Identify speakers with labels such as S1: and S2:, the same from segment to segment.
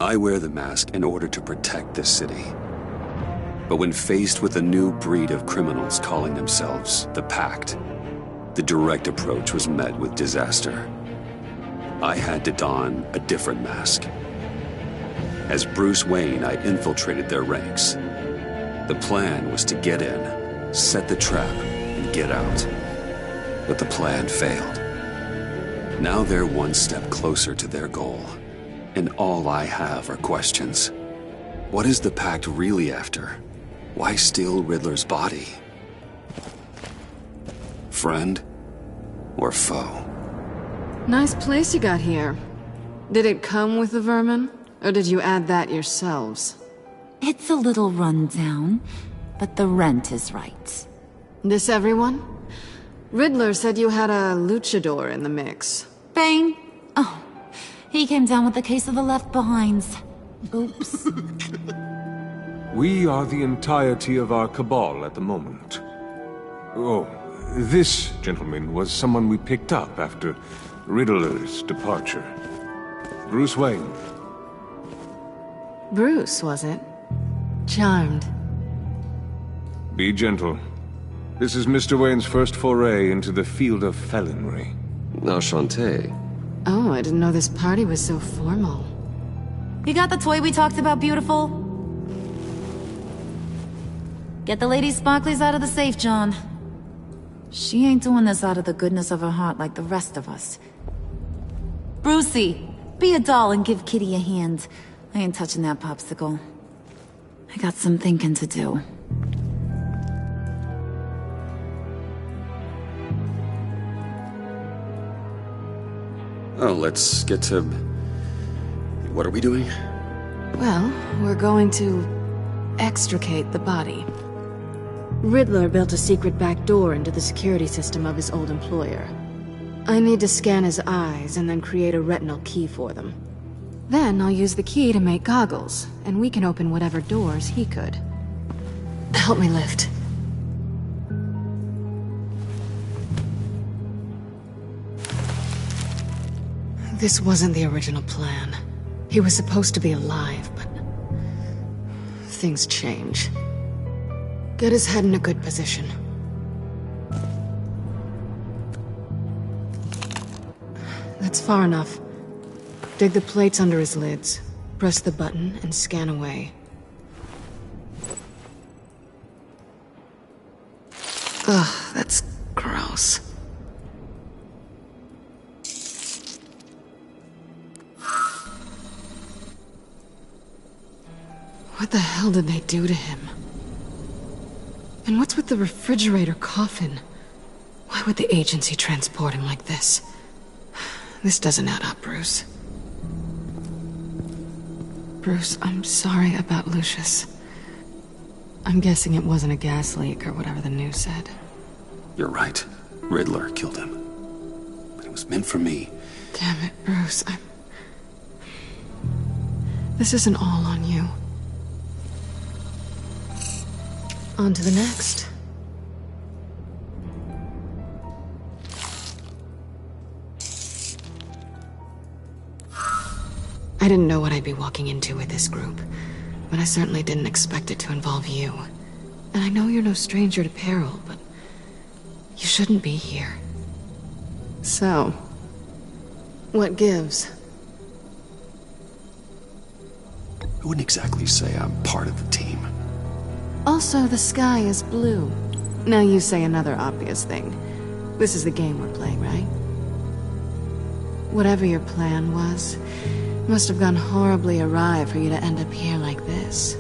S1: I wear the mask in order to protect this city. But when faced with a new breed of criminals calling themselves the Pact, the direct approach was met with disaster. I had to don a different mask. As Bruce Wayne, I infiltrated their ranks. The plan was to get in, set the trap, and get out. But the plan failed. Now they're one step closer to their goal, and all I have are questions. What is the Pact really after? Why steal Riddler's body? Friend or foe?
S2: Nice place you got here. Did it come with the vermin, or did you add that yourselves?
S3: It's a little run down, but the rent is right.
S2: This everyone? Riddler said you had a luchador in the mix.
S3: Bane? Oh, he came down with a case of the Left Behinds. Oops.
S4: We are the entirety of our cabal at the moment. Oh, this gentleman was someone we picked up after Riddler's departure. Bruce Wayne.
S2: Bruce, was it? Charmed.
S4: Be gentle. This is Mr. Wayne's first foray into the field of felonry.
S1: Enchanté.
S2: Oh, I didn't know this party was so formal.
S3: You got the toy we talked about, beautiful? Get the lady sparklies out of the safe, John. She ain't doing this out of the goodness of her heart like the rest of us. Brucey, be a doll and give Kitty a hand. I ain't touching that popsicle. I got some thinking to do.
S1: Oh, let's get to... What are we doing?
S2: Well, we're going to extricate the body. Riddler built a secret back door into the security system of his old employer. I need to scan his eyes and then create a retinal key for them. Then I'll use the key to make goggles, and we can open whatever doors he could. Help me lift. This wasn't the original plan. He was supposed to be alive, but... things change. Get his head in a good position. That's far enough. Dig the plates under his lids. Press the button and scan away. Ugh, that's gross. What the hell did they do to him? And what's with the refrigerator coffin? Why would the agency transport him like this? This doesn't add up, Bruce. Bruce, I'm sorry about Lucius. I'm guessing it wasn't a gas leak or whatever the news said.
S1: You're right. Riddler killed him. But it was meant for me.
S2: Damn it, Bruce. This isn't all on you. On to the next. I didn't know what I'd be walking into with this group, but I certainly didn't expect it to involve you. And I know you're no stranger to peril, but you shouldn't be here. So, what gives?
S1: I wouldn't exactly say I'm part of the team.
S2: Also, the sky is blue. Now you say another obvious thing. This is the game we're playing, right? Whatever your plan was, must have gone horribly awry for you to end up here like this.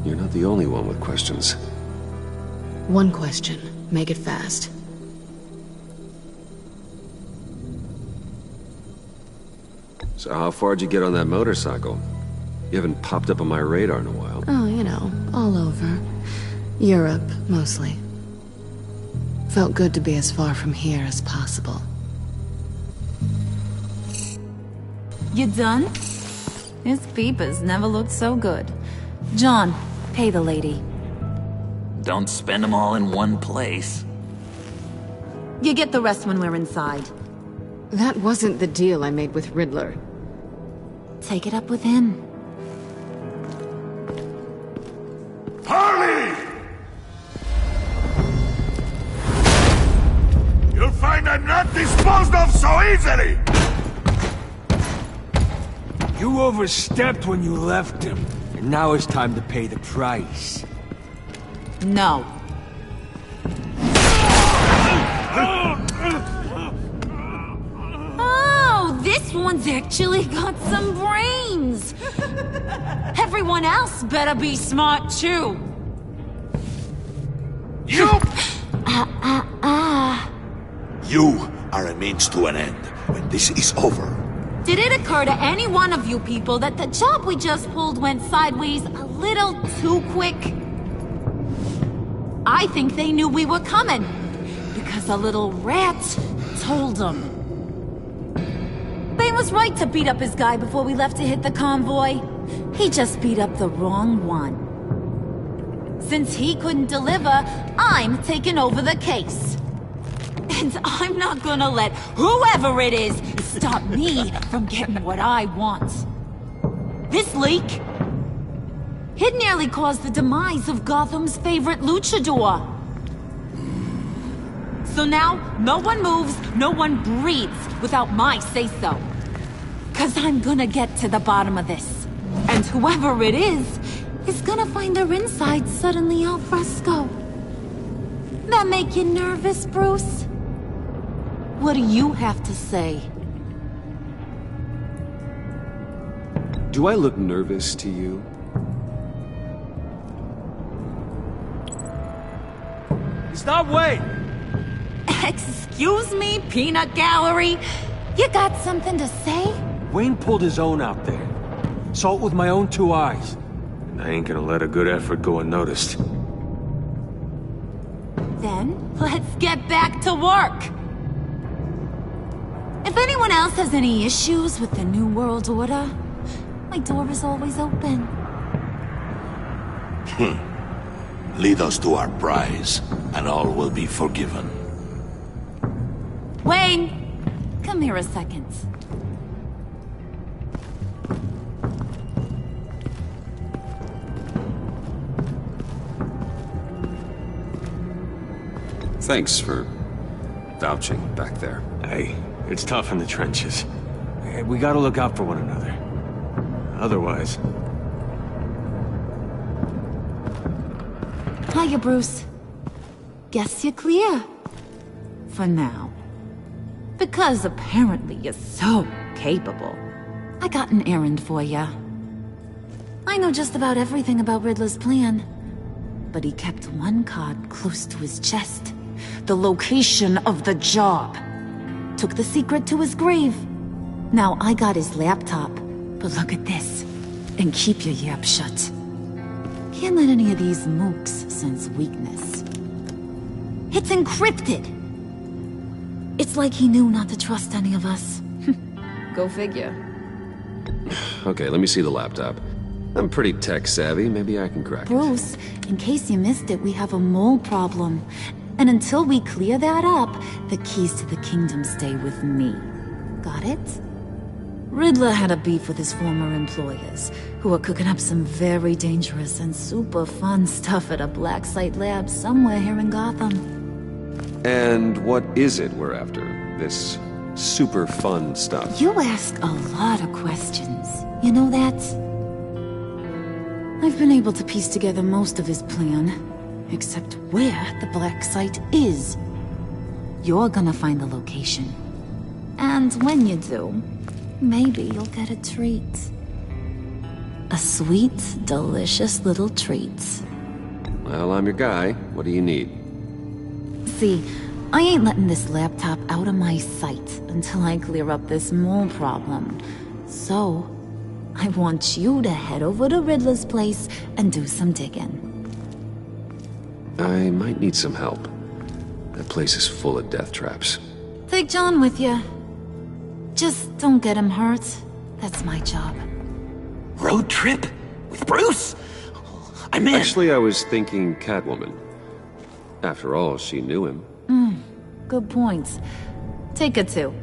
S1: You're not the only one with questions.
S2: One question. Make it fast.
S1: So how far'd you get on that motorcycle? You haven't popped up on my radar in a while.
S2: Oh, you know, all over. Europe, mostly. Felt good to be as far from here as possible.
S3: You done? His peepers never looked so good. John, pay the lady.
S5: Don't spend them all in one place.
S3: You get the rest when we're inside.
S2: That wasn't the deal I made with Riddler.
S3: take it up with him.
S6: Harley! You'll find I'm not disposed of so easily!
S7: You overstepped when you left him, and now it's time to pay the price.
S3: No. Oh, this one's actually got some brains! Everyone else better be smart too!
S6: You! You are a means to an end. When this is over,
S3: Did it occur to any one of you people that the job we just pulled went sideways a little too quick? I think they knew we were coming, because a little rat told them. They was right to beat up his guy before we left to hit the convoy. He just beat up the wrong one. Since he couldn't deliver, I'm taking over the case. And I'm not gonna let whoever it is stop me from getting what I want. This leak, it nearly caused the demise of Gotham's favorite luchador. So now, no one moves, no one breathes without my say-so. 'Cause I'm gonna get to the bottom of this. And whoever it is gonna find their inside suddenly al fresco. That make you nervous, Bruce? What do you have to say?
S1: Do I look nervous to you?
S7: Stop waiting!
S3: Excuse me, peanut gallery? You got something to say?
S7: Wayne pulled his own out there. Saw it with my own two eyes.
S4: And I ain't gonna let a good effort go unnoticed.
S3: Then, let's get back to work. If anyone else has any issues with the New World Order, my door is always open.
S6: lead us to our prize, and all will be forgiven.
S3: Wayne, come here a second.
S1: Thanks for vouching back there.
S4: Hey, it's tough in the trenches. We gotta look out for one another. Otherwise...
S3: Hiya, Bruce. Guess you're clear. For now. Because apparently you're so capable. I got an errand for ya. I know just about everything about Riddler's plan. But he kept one card close to his chest. The location of the job. Took the secret to his grave. Now I got his laptop. But look at this. And keep your yap shut. Can't let any of these mooks sense weakness. It's encrypted! It's like he knew not to trust any of us. Go figure.
S1: Okay, let me see the laptop. I'm pretty tech savvy, maybe I can crack it.
S3: Bruce, in case you missed it, we have a mole problem. And until we clear that up, the keys to the kingdom stay with me. Got it? Riddler had a beef with his former employers, who are cooking up some very dangerous and super fun stuff at a black site lab somewhere here in Gotham.
S1: And what is it we're after? This super fun stuff?
S3: You ask a lot of questions. You know that? I've been able to piece together most of his plan, except where the black site is. You're gonna find the location. And when you do, maybe you'll get a treat. A sweet, delicious little treat.
S1: Well, I'm your guy. What do you need?
S3: See, I ain't letting this laptop out of my sight until I clear up this mole problem. So, I want you to head over to Riddler's place and do some digging.
S1: I might need some help. That place is full of death traps.
S3: Take John with you. Just don't get him hurt. That's my job.
S5: Road trip? With Bruce? I'm in.
S1: Actually, I was thinking Catwoman. After all, she knew him.
S3: Good point. Take her too.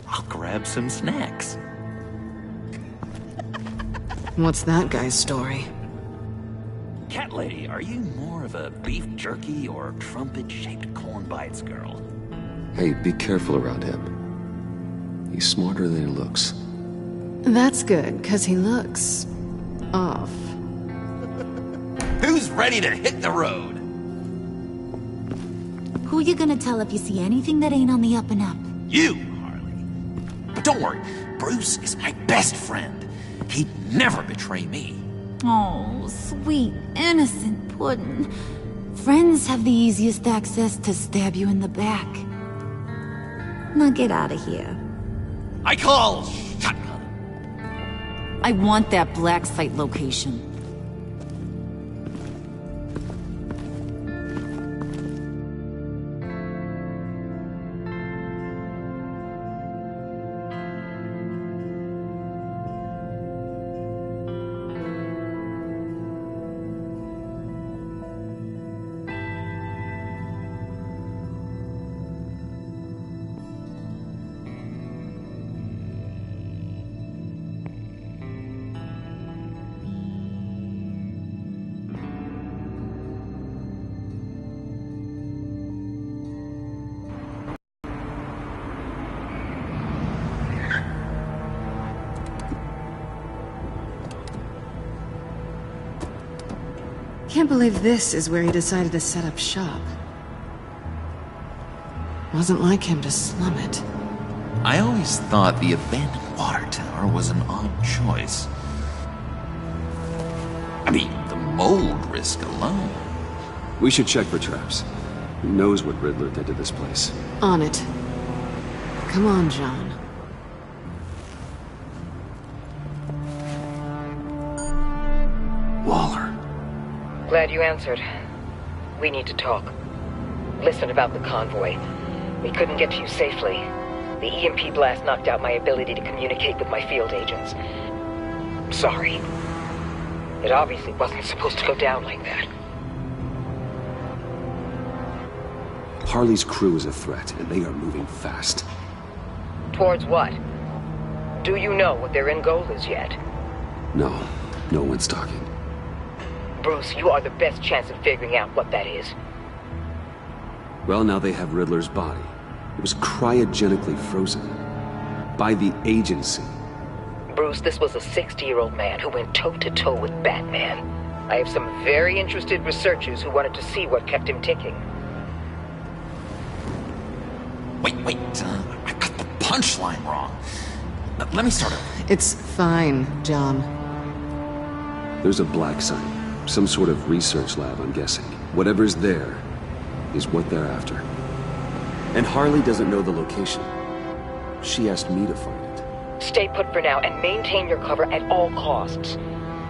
S5: I'll grab some snacks.
S2: What's that guy's story?
S5: Cat lady, are you more of a beef jerky or trumpet-shaped corn bites girl?
S1: Hey, be careful around him. He's smarter than he looks.
S2: That's good, because he looks... off.
S5: Who's ready to hit the road?
S3: Who you gonna tell if you see anything that ain't on the up and up?
S5: You, Harley. But don't worry, Bruce is my best friend. He'd never betray me.
S3: Oh, sweet, innocent Puddin'. Friends have the easiest access to stab you in the back. Now get out of here.
S5: I call shotgun.
S3: I want that black site location.
S2: Can't believe this is where he decided to set up shop. Wasn't like him to slum it.
S5: I always thought the abandoned water tower was an odd choice. I mean, the mold risk alone.
S1: We should check for traps. Who knows what Riddler did to this place?
S2: On it. Come on, John.
S1: Waller.
S8: Glad you answered. We need to talk. Listen about the convoy. We couldn't get to you safely. The EMP blast knocked out my ability to communicate with my field agents. Sorry. It obviously wasn't supposed to go down like that.
S1: Harley's crew is a threat, and they are moving fast.
S8: Towards what? Do you know what their end goal is yet?
S1: No, no one's talking.
S8: Bruce, you are the best chance of figuring out what that is.
S1: Well, now they have Riddler's body. It was cryogenically frozen. By the agency.
S8: Bruce, this was a 60-year-old man who went toe-to-toe with Batman. I have some very interested researchers who wanted to see what kept him ticking.
S5: Wait, I got the punchline wrong. Let me start over.
S2: It's fine, John.
S1: There's a black site. Some sort of research lab, I'm guessing. Whatever's there is what they're after. And Harley doesn't know the location. She asked me to find it.
S8: Stay put for now and maintain your cover at all costs.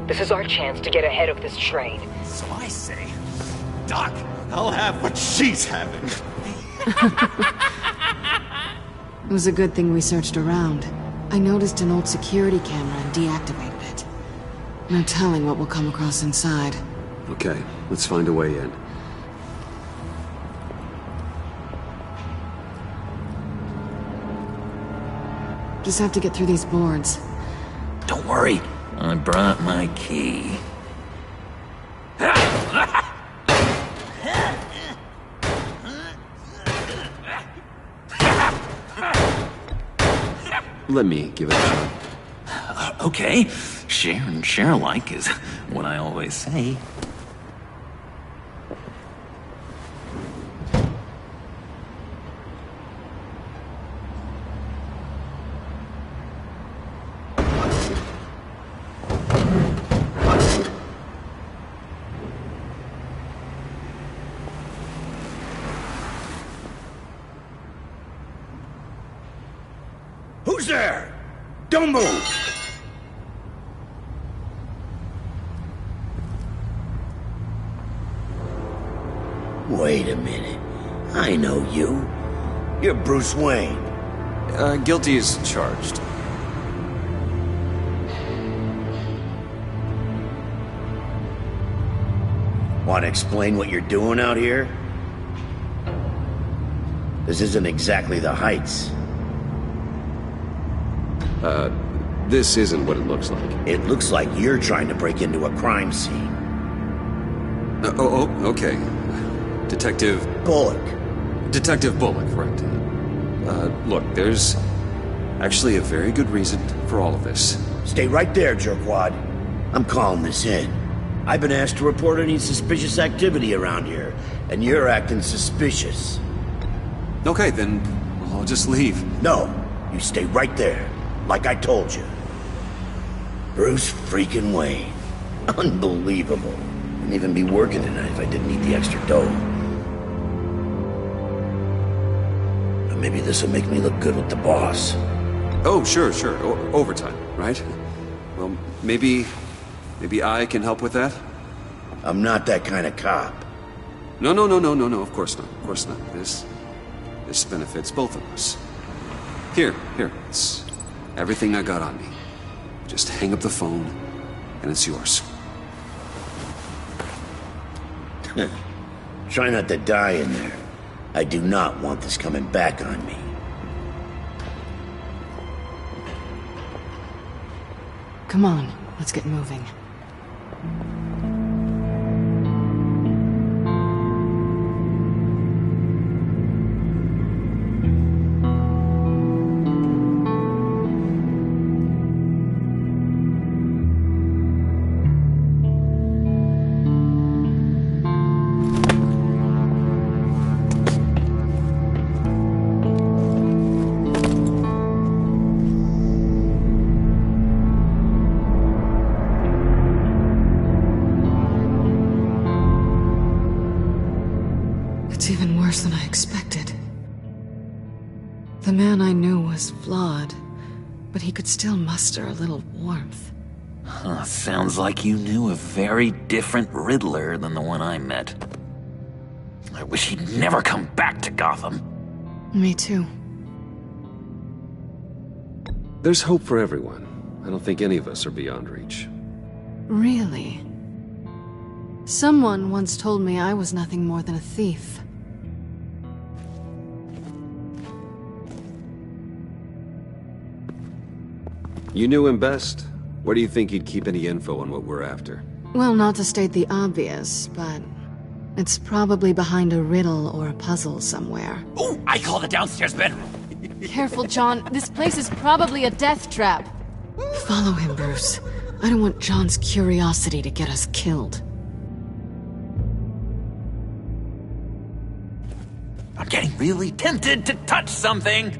S8: This is our chance to get ahead of this train.
S5: So I say, Doc, I'll have what she's having.
S2: It was a good thing we searched around. I noticed an old security camera and deactivated it. No telling what we'll come across inside.
S1: Okay, let's find a way in.
S2: Just have to get through these boards.
S5: Don't worry, I brought my key.
S1: Let me give it a shot.
S5: Okay, share and share alike is what I always say.
S7: Who's there? Don't move! Wait a minute. I know you. You're Bruce Wayne.
S9: Guilty as charged.
S7: Want to explain what you're doing out here? This isn't exactly the Heights.
S1: This isn't what it looks like.
S10: It looks like you're trying to break into a crime scene.
S1: Okay. Detective
S10: Bullock.
S1: Detective Bullock, right. Look, there's actually a very good reason for all of this.
S10: Stay right there, jerkwad. I'm calling this in. I've been asked to report any suspicious activity around here, and you're acting suspicious.
S1: Okay, then I'll just leave.
S10: No, you stay right there, like I told you. Bruce freaking Wayne. Unbelievable. Wouldn't even be working tonight if I didn't need the extra dough. But maybe this'll make me look good with the boss.
S1: Oh, sure. Overtime, right? Well, maybe I can help with that?
S10: I'm not that kind of cop.
S1: No, of course not. This benefits both of us. Here, it's everything I got on me. Just hang up the phone, and it's yours.
S10: Try not to die in there. I do not want this coming back on me.
S2: Come on, let's get moving. It's even worse than I expected. The man I knew was flawed, but he could still muster a little warmth.
S5: Huh, sounds like you knew a very different Riddler than the one I met. I wish he'd never come back to Gotham.
S2: Me too.
S1: There's hope for everyone. I don't think any of us are beyond reach.
S2: Really? Someone once told me I was nothing more than a thief.
S1: You knew him best. Where do you think he'd keep any info on what we're after?
S2: Well, not to state the obvious, but it's probably behind a riddle or a puzzle somewhere.
S5: Oh, I call the downstairs bedroom.
S2: Careful, John. This place is probably a death trap. Follow him, Bruce. I don't want John's curiosity to get us killed.
S5: I'm getting really tempted to touch something.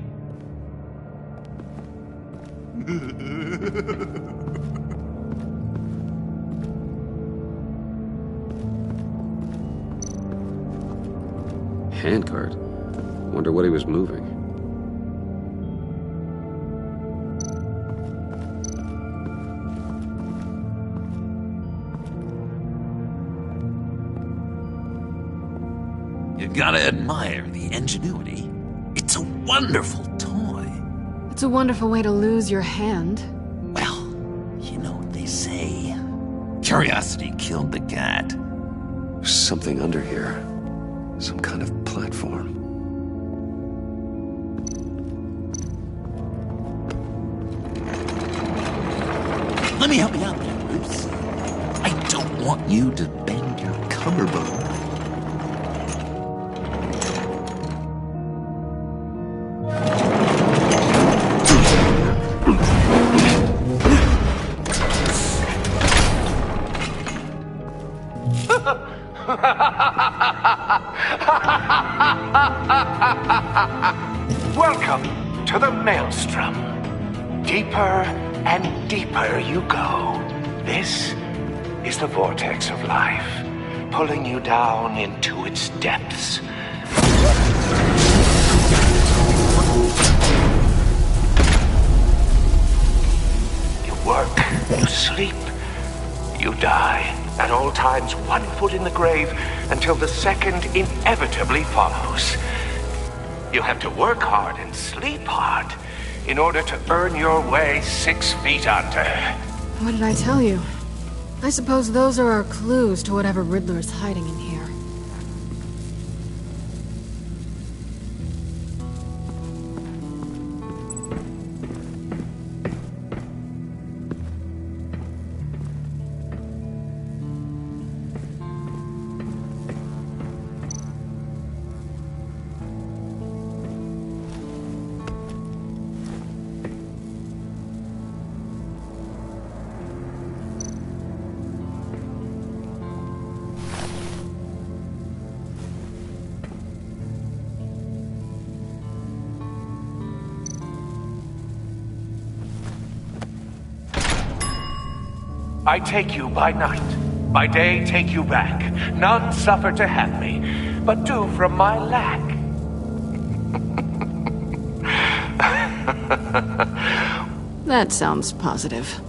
S1: Handcart? Wonder what he was moving.
S5: You gotta admire the ingenuity. It's a wonderful toy.
S2: It's a wonderful way to lose your hand.
S5: Well, you know what they say. Curiosity killed the cat.
S1: There's something under here. Some kind of platform.
S5: Let me help you out there, Bruce. I don't want you to bend your collarbone.
S11: Welcome to the Maelstrom. Deeper and deeper you go. This is the vortex of life, pulling you down into its depths. You work, you sleep, you die. At all times, 1 foot in the grave until the second inevitably follows. You have to work hard and sleep hard in order to earn your way 6 feet under.
S2: What did I tell you? I suppose those are our clues to whatever Riddler is hiding in here.
S11: I take you by night. By day, take you back. None suffer to have me, but do from my lack.
S2: That sounds positive.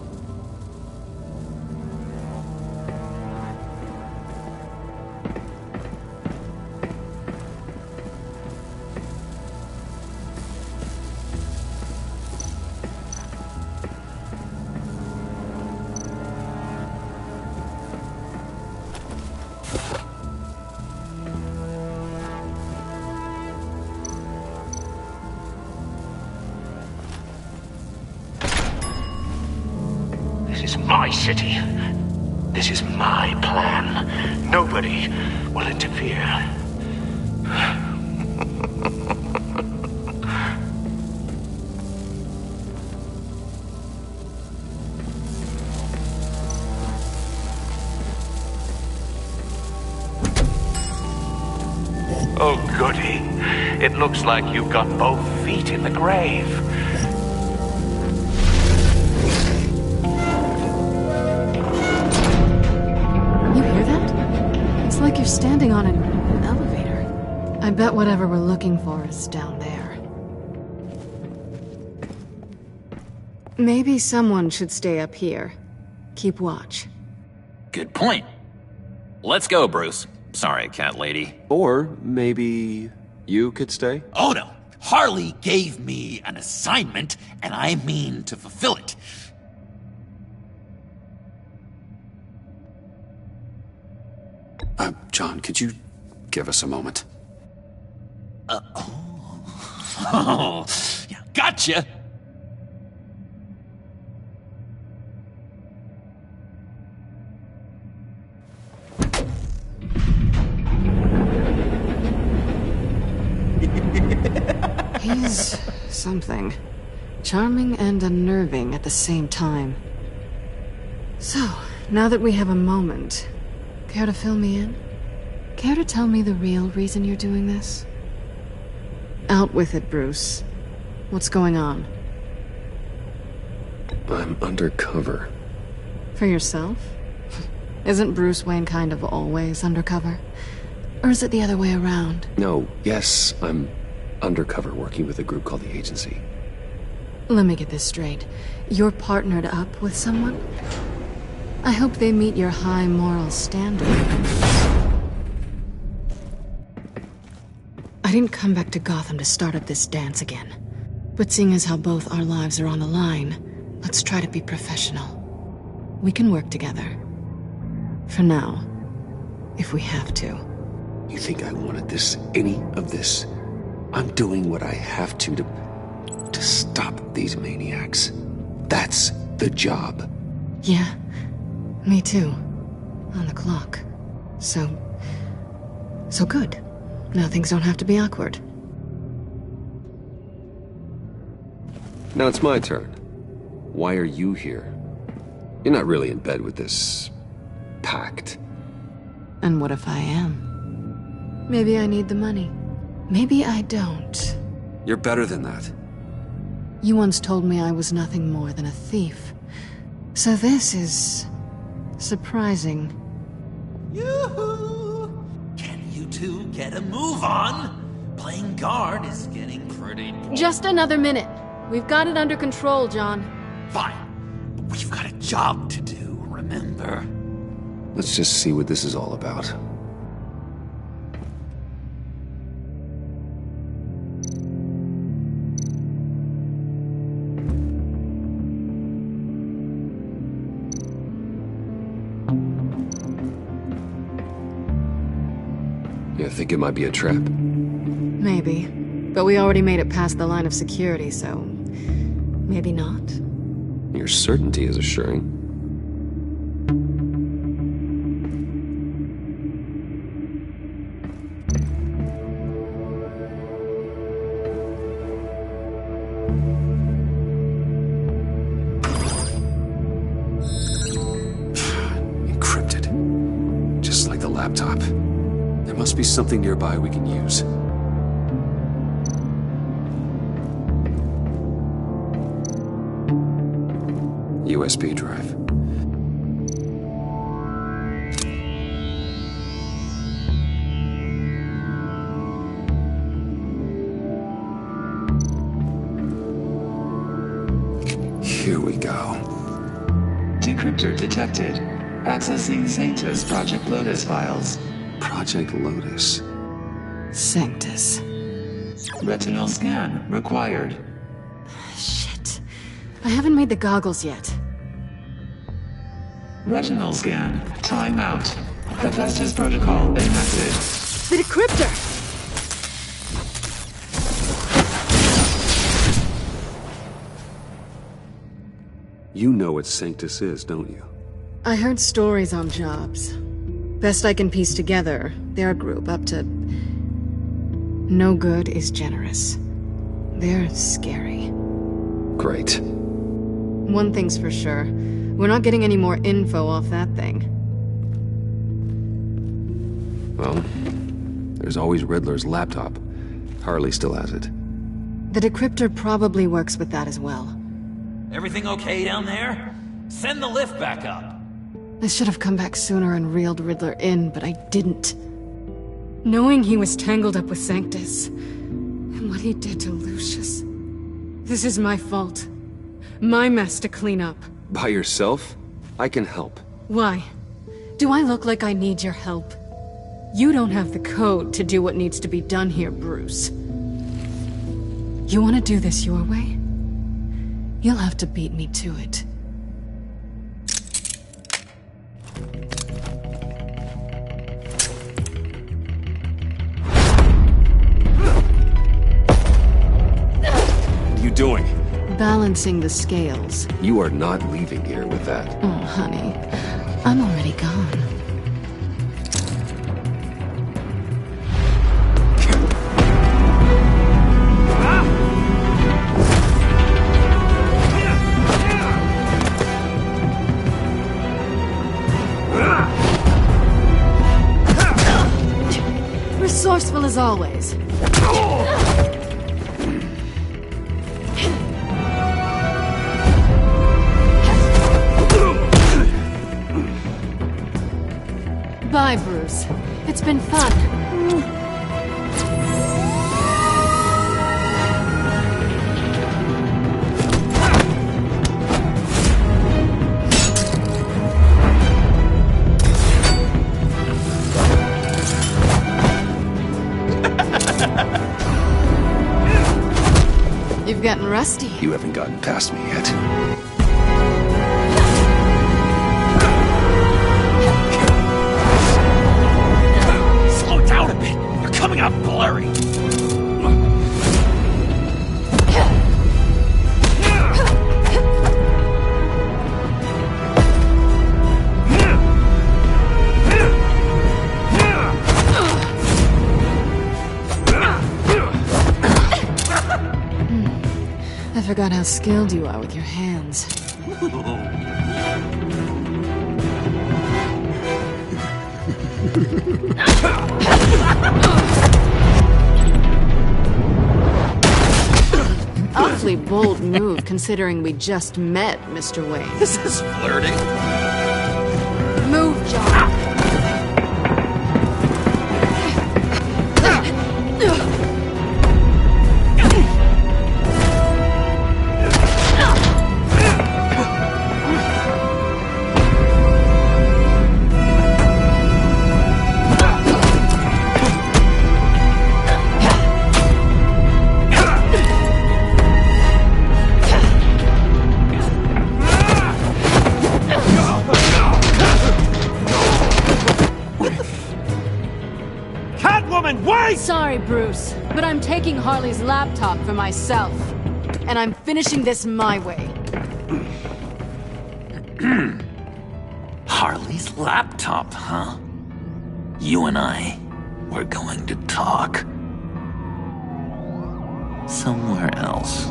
S11: This is my city. This is my plan. Nobody will interfere. Oh, goody. It looks like you've got both feet in the grave.
S2: Like you're standing on an elevator. I bet whatever we're looking for is down there. Maybe someone should stay up here. Keep watch.
S5: Good point. Let's go, Bruce. Sorry, cat lady.
S1: Or maybe you could stay?
S6: Oh no. Harley gave me an assignment, and I mean to fulfill it.
S1: John, could you give us a moment?
S6: Oh, yeah, gotcha!
S2: He's something. Charming and unnerving at the same time. So, now that we have a moment, care to fill me in? Care to tell me the real reason you're doing this? Out with it, Bruce. What's going on?
S1: I'm undercover.
S2: For yourself? Isn't Bruce Wayne kind of always undercover? Or is it the other way around?
S1: No, yes, I'm undercover working with a group called the Agency.
S2: Let me get this straight. You're partnered up with someone? I hope they meet your high moral standard. I didn't come back to Gotham to start up this dance again. But seeing as how both our lives are on the line, let's try to be professional. We can work together. For now. If we have to.
S1: You think I wanted any of this? I'm doing what I have to stop these maniacs. That's the job.
S2: Yeah. Me too. On the clock. So good. Now things don't have to be awkward.
S1: Now it's my turn. Why are you here? You're not really in bed with this pact.
S2: And what if I am? Maybe I need the money. Maybe I don't.
S1: You're better than that.
S2: You once told me I was nothing more than a thief. So this is surprising.
S6: Yoo-hoo! Can you two get a move on? Playing guard is getting pretty...
S2: Just another minute. We've got it under control, John.
S6: Fine. But we've got a job to do, remember?
S1: Let's just see what this is all about. You think it might be a trap?
S2: Maybe. But we already made it past the line of security, so... maybe not.
S1: Your certainty is assuring. Encrypted. Just like the laptop. There must be something nearby we can use. USB drive. Here we go.
S12: Decryptor detected. Accessing Sanctus Project Lotus files.
S1: Project Lotus.
S2: Sanctus.
S12: Retinal scan required.
S2: Shit. I haven't made the goggles yet.
S12: Retinal scan. Timeout. Hephaestus protocol enacted.
S2: The decryptor!
S1: You know what Sanctus is, don't you?
S2: I heard stories on jobs. Best I can piece together, they're a group up to... No good is generous. They're scary.
S1: Great.
S2: One thing's for sure. We're not getting any more info off that thing.
S1: Well, there's always Riddler's laptop. Harley still has it.
S2: The decryptor probably works with that as well.
S6: Everything okay down there? Send the lift back up.
S2: I should have come back sooner and reeled Riddler in, but I didn't. Knowing he was tangled up with Sanctus, and what he did to Lucius. This is my fault. My mess to clean up.
S1: By yourself? I can help.
S2: Why? Do I look like I need your help? You don't have the code to do what needs to be done here, Bruce. You want to do this your way? You'll have to beat me to it.
S1: What are you doing?
S2: Balancing the scales.
S1: You are not leaving here with that.
S2: Oh, honey. I'm already gone. Resourceful as always. Bye, Bruce. It's been fun. You've gotten rusty.
S1: You haven't gotten past me yet.
S6: Slow down a bit. You're coming out blurry.
S2: I forgot how skilled you are with your hands. Awfully bold move, considering we just met, Mr. Wayne.
S6: This is flirting.
S2: Move, John. Sorry, Bruce, but I'm taking Harley's laptop for myself. And I'm finishing this my way.
S5: Harley's laptop, huh? You and I, we're going to talk. Somewhere else.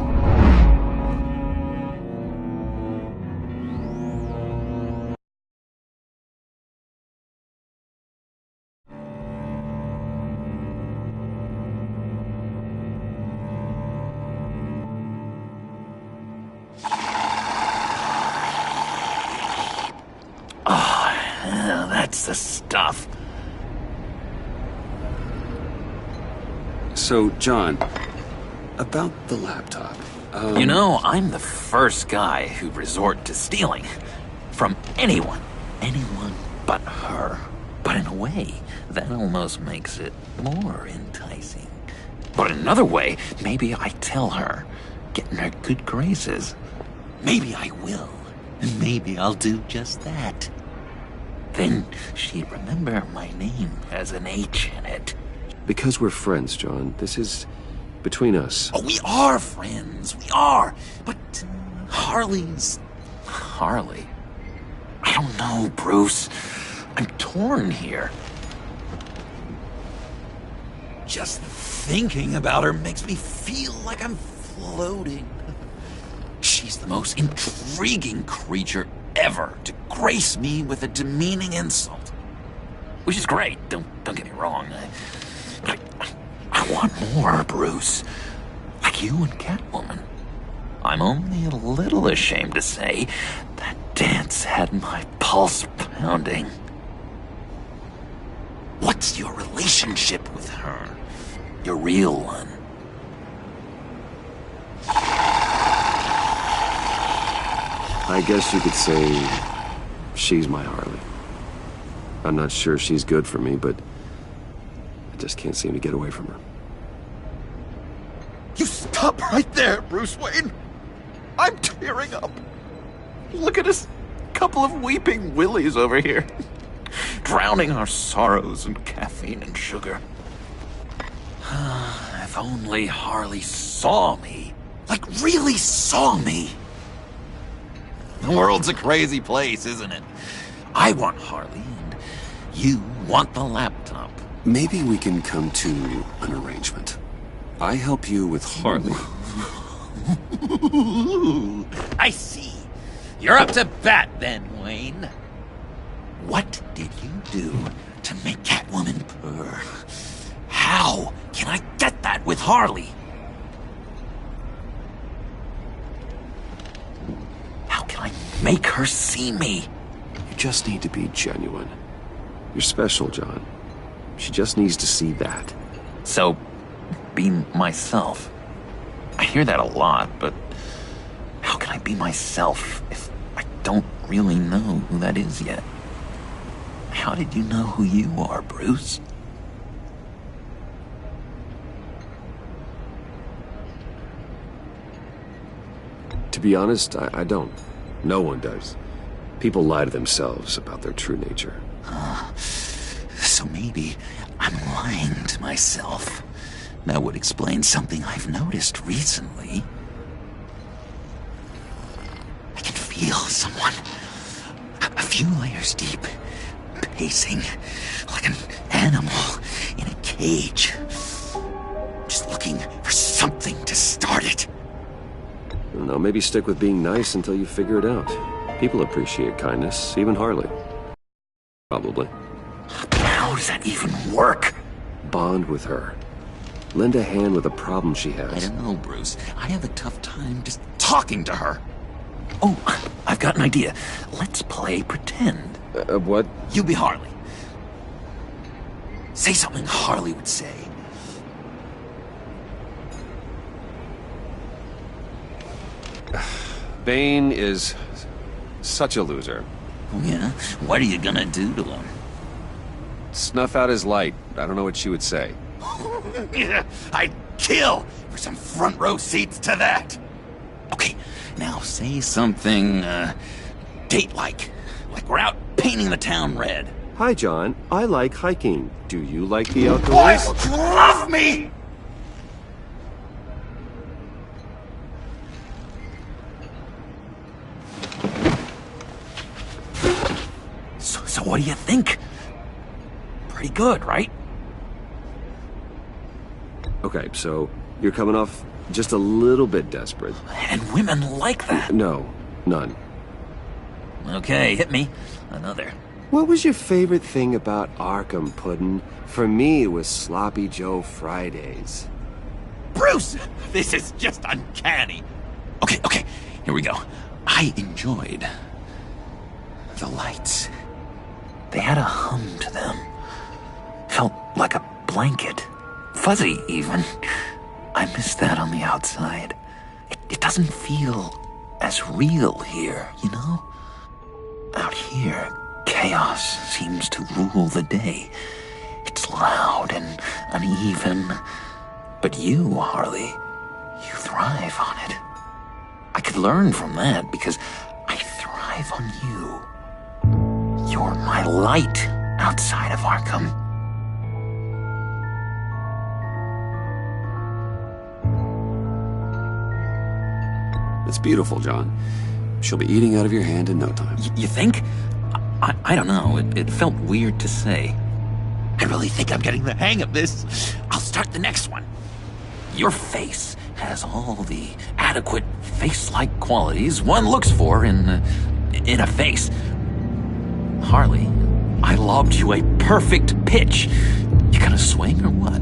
S5: That's the stuff.
S1: So, John, about the laptop.
S5: You know, I'm the first guy who'd resort to stealing. From anyone. Anyone but her. But in a way, that almost makes it more enticing. But in another way, maybe I tell her, get in her good graces. Maybe I will. And maybe I'll do just that. Then she'd remember my name has an H in it.
S1: Because we're friends, John. This is between us.
S5: Oh, we are friends. We are. But Harley's... Harley? I don't know, Bruce. I'm torn here. Just thinking about her makes me feel like I'm floating. She's the most intriguing creature ever to grace me with a demeaning insult. Which is great, don't get me wrong. But I want more, Bruce. Like you and Catwoman. I'm only a little ashamed to say that dance had my pulse pounding. What's your relationship with her? Your real one?
S1: I guess you could say she's my Harley. I'm not sure she's good for me, but I just can't seem to get away from her.
S5: You stop right there, Bruce Wayne! I'm tearing up. Look at us, couple of weeping willies over here. Drowning our sorrows in caffeine and sugar. If only Harley saw me. Like, really saw me. The world's a crazy place, isn't it? I want Harley, and you want the laptop.
S1: Maybe we can come to an arrangement. I help you with Harley.
S5: I see. You're up to bat then, Wayne. What did you do to make Catwoman purr? How can I get that with Harley? How can I make her see me?
S1: You just need to be genuine. You're special, John. She just needs to see that.
S5: So, be myself. I hear that a lot, but how can I be myself if I don't really know who that is yet? How did you know who you are, Bruce?
S1: To be honest, I don't. No one does. People lie to themselves about their true nature.
S5: So maybe I'm lying to myself. That would explain something I've noticed recently. I can feel someone a few layers deep, pacing like an animal in a cage. Just looking for something to start it.
S1: No, maybe stick with being nice until you figure it out. People appreciate kindness, even Harley. Probably.
S5: How does that even work?
S1: Bond with her. Lend a hand with a problem she has.
S5: I don't know, Bruce. I have a tough time just talking to her. Oh, I've got an idea. Let's play pretend.
S1: What?
S5: You be Harley. Say something Harley would say.
S1: Bane is such a loser.
S5: Oh, yeah? What are you gonna do to him?
S1: Snuff out his light. I don't know what she would say.
S5: I'd kill for some front row seats to that. Okay, now say something, date-like. Like we're out painting the town red.
S1: Hi, John. I like hiking. Do you like the outdoors?
S5: Boys, love me! So what do you think? Pretty good, right?
S1: Okay, so you're coming off just a little bit desperate.
S5: And women like that.
S1: No, none.
S5: Okay, hit me. Another.
S1: What was your favorite thing about Arkham, Puddin'? For me, it was Sloppy Joe Fridays.
S5: Bruce! This is just uncanny. Okay, here we go. I enjoyed the lights. They had a hum to them. Felt like a blanket. Fuzzy, even. I missed that on the outside. It it doesn't feel as real here, you know? Out here, chaos seems to rule the day. It's loud and uneven. But you, Harley, you thrive on it. I could learn from that because I thrive on you. You're my light outside of Arkham.
S1: It's beautiful, John. She'll be eating out of your hand in no time.
S5: You think? I don't know. It felt weird to say. I really think I'm getting the hang of this. I'll start the next one. Your face has all the adequate face-like qualities one looks for in a face. Harley, I lobbed you a perfect pitch. You gonna swing or what?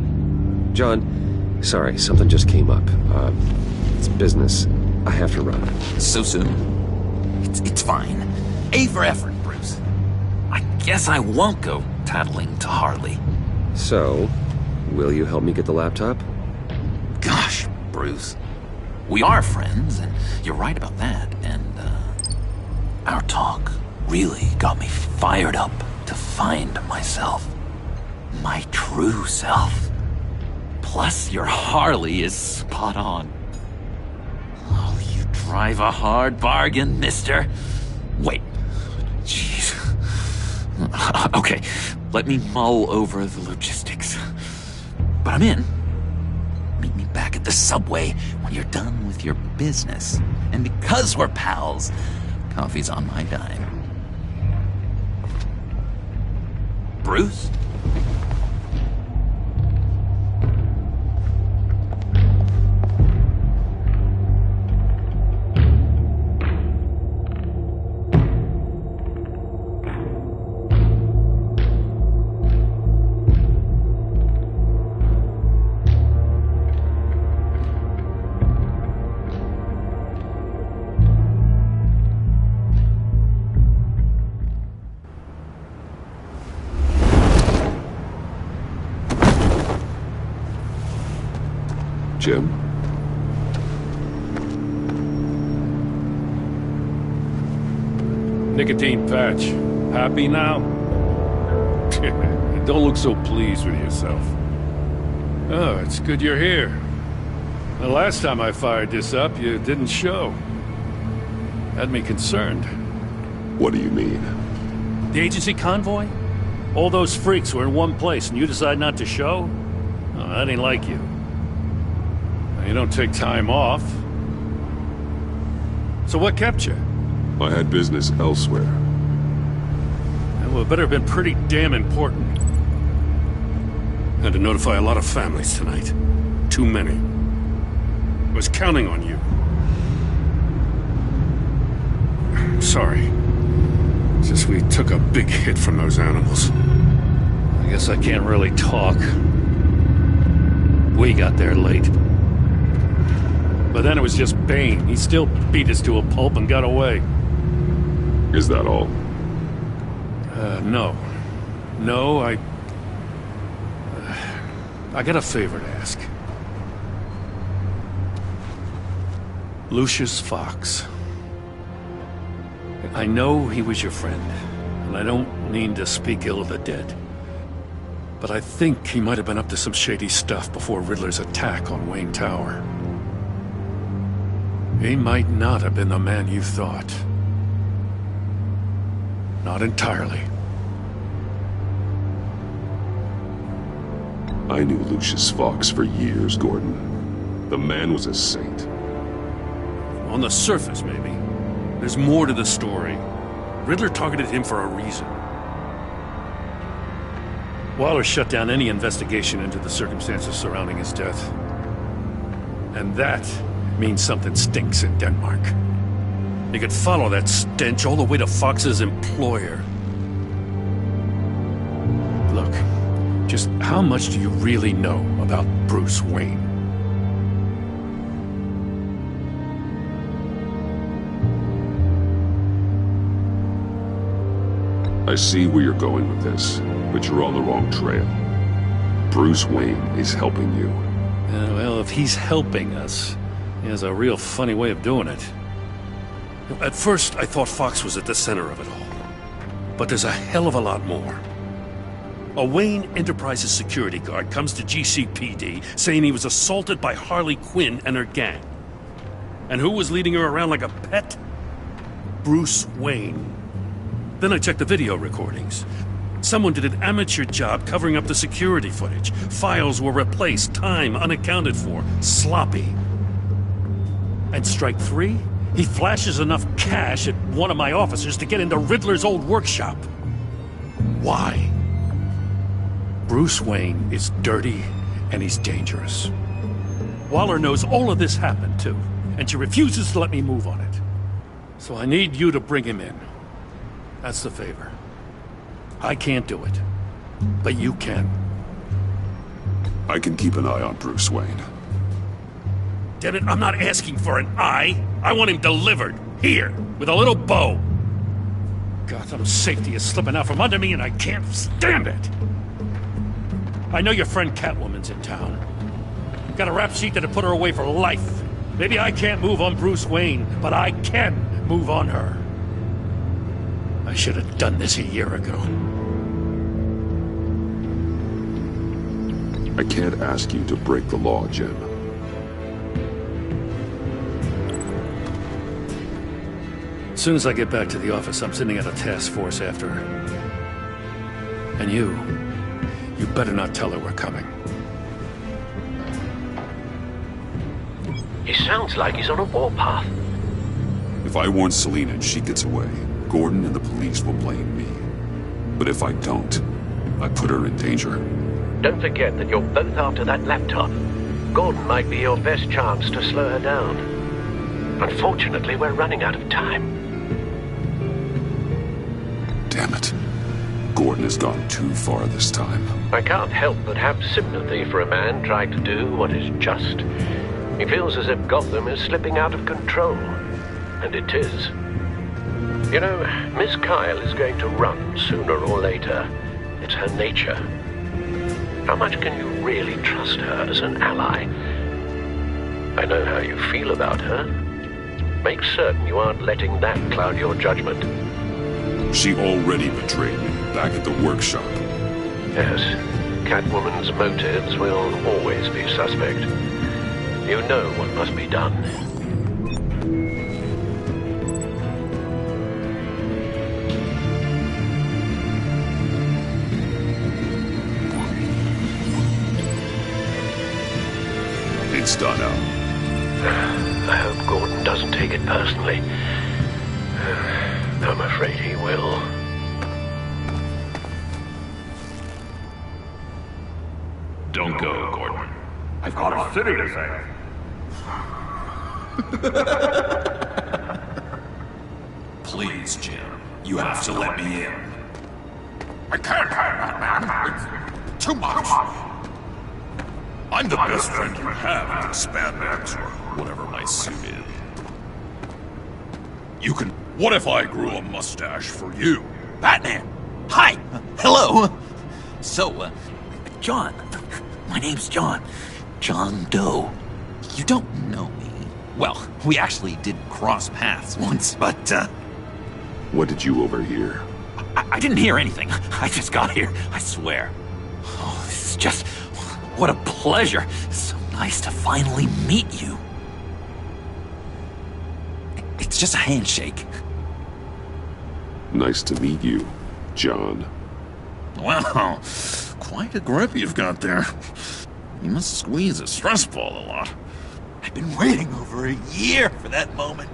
S9: John, sorry, something just came up. It's business. I have to run.
S5: So soon? It's fine. A for effort, Bruce. I guess I won't go tattling to Harley.
S9: So, will you help me get the laptop?
S5: Gosh, Bruce. We are friends, and you're right about that, and, our talk really got me fired up to find myself. My true self. Plus, your Harley is spot on. Oh, you drive a hard bargain, mister. Wait. Jeez. Okay, let me mull over the logistics. But I'm in. Meet me back at the subway when you're done with your business. And because we're pals, coffee's on my dime. Bruce?
S1: Jim?
S13: Nicotine patch. Happy now? Don't look so pleased with yourself. Oh, it's good you're here. The last time I fired this up, you didn't show. Had me concerned.
S1: What do you mean?
S13: The agency convoy? All those freaks were in one place and you decide not to show? Oh, that ain't like you. You don't take time off. So what kept you?
S1: I had business elsewhere.
S13: Well, it better have been pretty damn important. Had to notify a lot of families tonight. Too many. I was counting on you. Sorry. It's just we took a big hit from those animals. I guess I can't really talk. We got there late. But then it was just Bane. He still beat us to a pulp and got away.
S1: Is that all?
S13: No. No, I got a favor to ask. Lucius Fox. I know he was your friend, and I don't mean to speak ill of the dead. But I think he might have been up to some shady stuff before Riddler's attack on Wayne Tower. He might not have been the man you thought. Not entirely.
S1: I knew Lucius Fox for years, Gordon. The man was a saint.
S13: On the surface, maybe. There's more to the story. Riddler targeted him for a reason. Waller shut down any investigation into the circumstances surrounding his death. And that means something stinks in Denmark. You could follow that stench all the way to Fox's employer. Look, just how much do you really know about Bruce Wayne?
S1: I see where you're going with this, but you're on the wrong trail. Bruce Wayne is helping you.
S13: Well, if he's helping us, He has a real funny way of doing it. At first, I thought Fox was at the center of it all. But there's a hell of a lot more. A Wayne Enterprises security guard comes to GCPD saying he was assaulted by Harley Quinn and her gang. And who was leading her around like a pet? Bruce Wayne. Then I checked the video recordings. Someone did an amateur job covering up the security footage. Files were replaced, time unaccounted for, sloppy. And strike three? He flashes enough cash at one of my officers to get into Riddler's old workshop. Why? Bruce Wayne is dirty and he's dangerous. Waller knows all of this happened too, and she refuses to let me move on it. So I need you to bring him in. That's the favor. I can't do it, but you can.
S1: I can keep an eye on Bruce Wayne.
S13: Damn it, I'm not asking for an eye. I want him delivered, here, with a little bow. Gotham's safety is slipping out from under me and I can't stand it. I know your friend Catwoman's in town. Got a rap sheet that'll put her away for life. Maybe I can't move on Bruce Wayne, but I can move on her. I should have done this a year ago.
S1: I can't ask you to break the law, Jim.
S13: As soon as I get back to the office, I'm sending out a task force after her. And you better not tell her we're coming.
S11: He sounds like he's on a warpath.
S1: If I warn Selina and she gets away, Gordon and the police will blame me. But if I don't, I put her in danger.
S11: Don't forget that you're both after that laptop. Gordon might be your best chance to slow her down. Unfortunately, we're running out of time.
S1: Damn it. Gordon has gone too far this time.
S11: I can't help but have sympathy for a man trying to do what is just. He feels as if Gotham is slipping out of control. And it is. You know, Miss Kyle is going to run sooner or later. It's her nature. How much can you really trust her as an ally? I know how you feel about her. Make certain you aren't letting that cloud your judgment.
S1: She already betrayed me back at the workshop.
S11: Yes, Catwoman's motives will always be suspect. You know what must be done.
S1: It's done out.
S11: I hope Gordon doesn't take it personally. I'm afraid he will.
S14: Don't go, Gordon. I've got a city to save.
S5: Please, Jim. You have to let me in.
S14: I can't, man. It's too much.
S5: I'm the best friend you have in spandex or whatever my suit is. You can... What if I grew a mustache for you?
S6: Batman! Hi! Hello! So, John. My name's John. John Doe. You don't know me. Well, we actually did cross paths once, but,
S1: What did you overhear?
S6: I didn't hear anything. I just got here, I swear. Oh, this is just... What a pleasure. So nice to finally meet you. It's just a handshake.
S1: Nice to meet you, John.
S5: Wow, quite a grip you've got there. You must squeeze a stress ball a lot.
S6: I've been waiting over a year for that moment.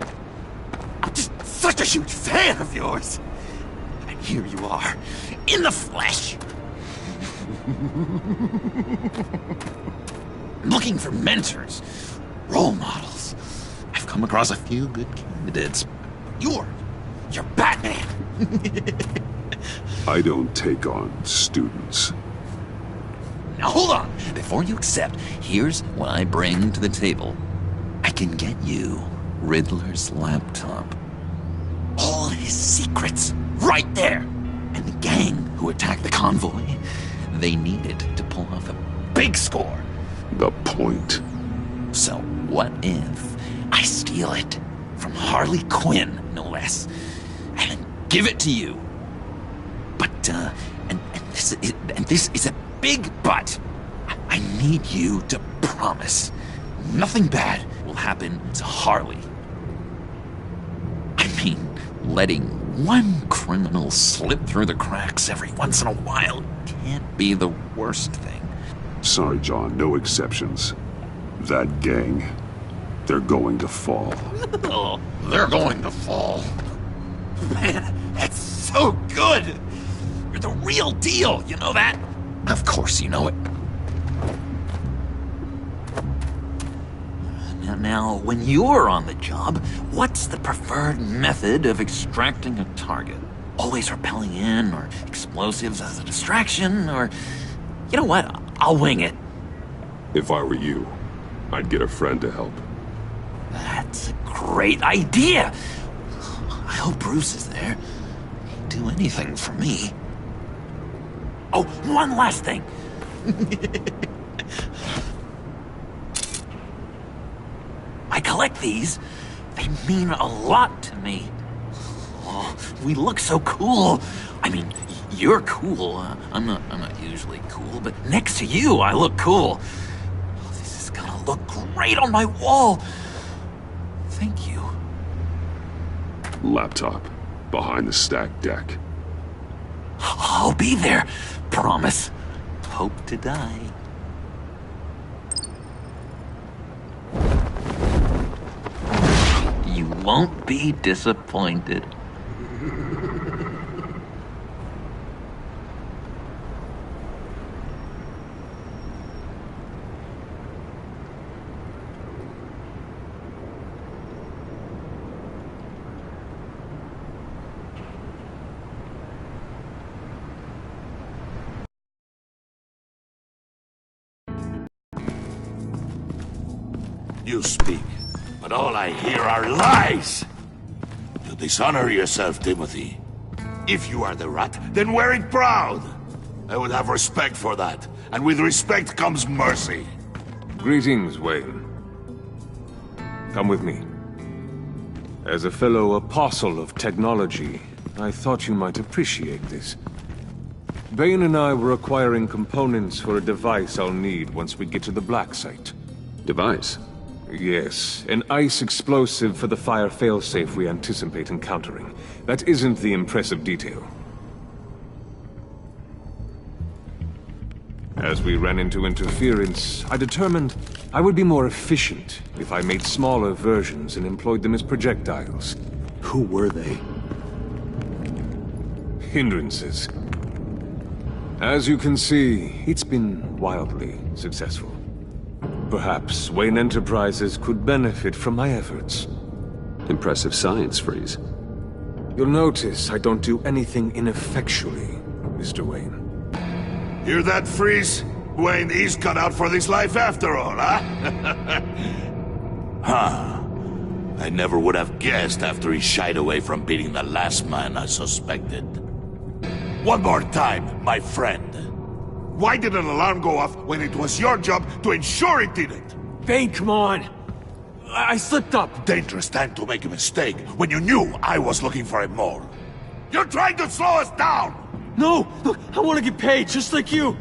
S6: I'm just such a huge fan of yours. And here you are, in the flesh. Looking for mentors, role models. I've come across a few good candidates. You're Batman.
S1: I don't take on students.
S6: Now hold on. Before you accept, here's what I bring to the table. I can get you Riddler's laptop. All his secrets, right there. And the gang who attacked the convoy, they needed to pull off a big score.
S1: The point.
S6: So what if
S5: I steal it from Harley Quinn, no less, and then give it to you. But, and this is a big but. I need you to promise nothing bad will happen to Harley. I mean, letting one criminal slip through the cracks every once in a while can't be the worst thing.
S1: Sorry, John, no exceptions. That gang, they're going to fall.
S5: Oh, they're going to fall. Man, that's so good! You're the real deal, you know that? Of course you know it. Now, when you're on the job, what's the preferred method of extracting a target? Always rappelling in, or explosives as a distraction, or... You know what? I'll wing it.
S1: If I were you, I'd get a friend to help.
S5: That's a great idea! I hope Bruce is there. He'd do anything for me. Oh, one last thing! I collect these. They mean a lot to me. Oh, we look so cool. I mean, you're cool. I'm not usually cool, but next to you, I look cool. Oh, this is gonna look great on my wall. Thank you.
S1: Laptop, behind the stacked deck.
S5: I'll be there. Promise. Hope to die. You won't be disappointed.
S10: You speak, but all I hear are lies! You dishonor yourself, Timothy. If you are the rat, then wear it proud! I would have respect for that, and with respect comes mercy.
S4: Greetings, Wayne. Come with me. As a fellow apostle of technology, I thought you might appreciate this. Bane and I were acquiring components for a device I'll need once we get to the Black Site.
S1: Device?
S4: Yes, an ice explosive for the fire failsafe we anticipate encountering. That isn't the impressive detail. As we ran into interference, I determined I would be more efficient if I made smaller versions and employed them as projectiles.
S1: Who were they?
S4: Hindrances. As you can see, it's been wildly successful. Perhaps Wayne Enterprises could benefit from my efforts.
S1: Impressive science, Freeze.
S4: You'll notice I don't do anything ineffectually, Mr. Wayne.
S10: Hear that, Freeze? Wayne is cut out for this life after all, huh? Huh. I never would have guessed after he shied away from beating the last man I suspected. One more time, my friend. Why did an alarm go off when it was your job to ensure it didn't?
S7: Bane, come on! I slipped up!
S10: Dangerous time to make a mistake when you knew I was looking for a mole. You're trying to slow us down!
S7: No! Look, I want to get paid, just like you!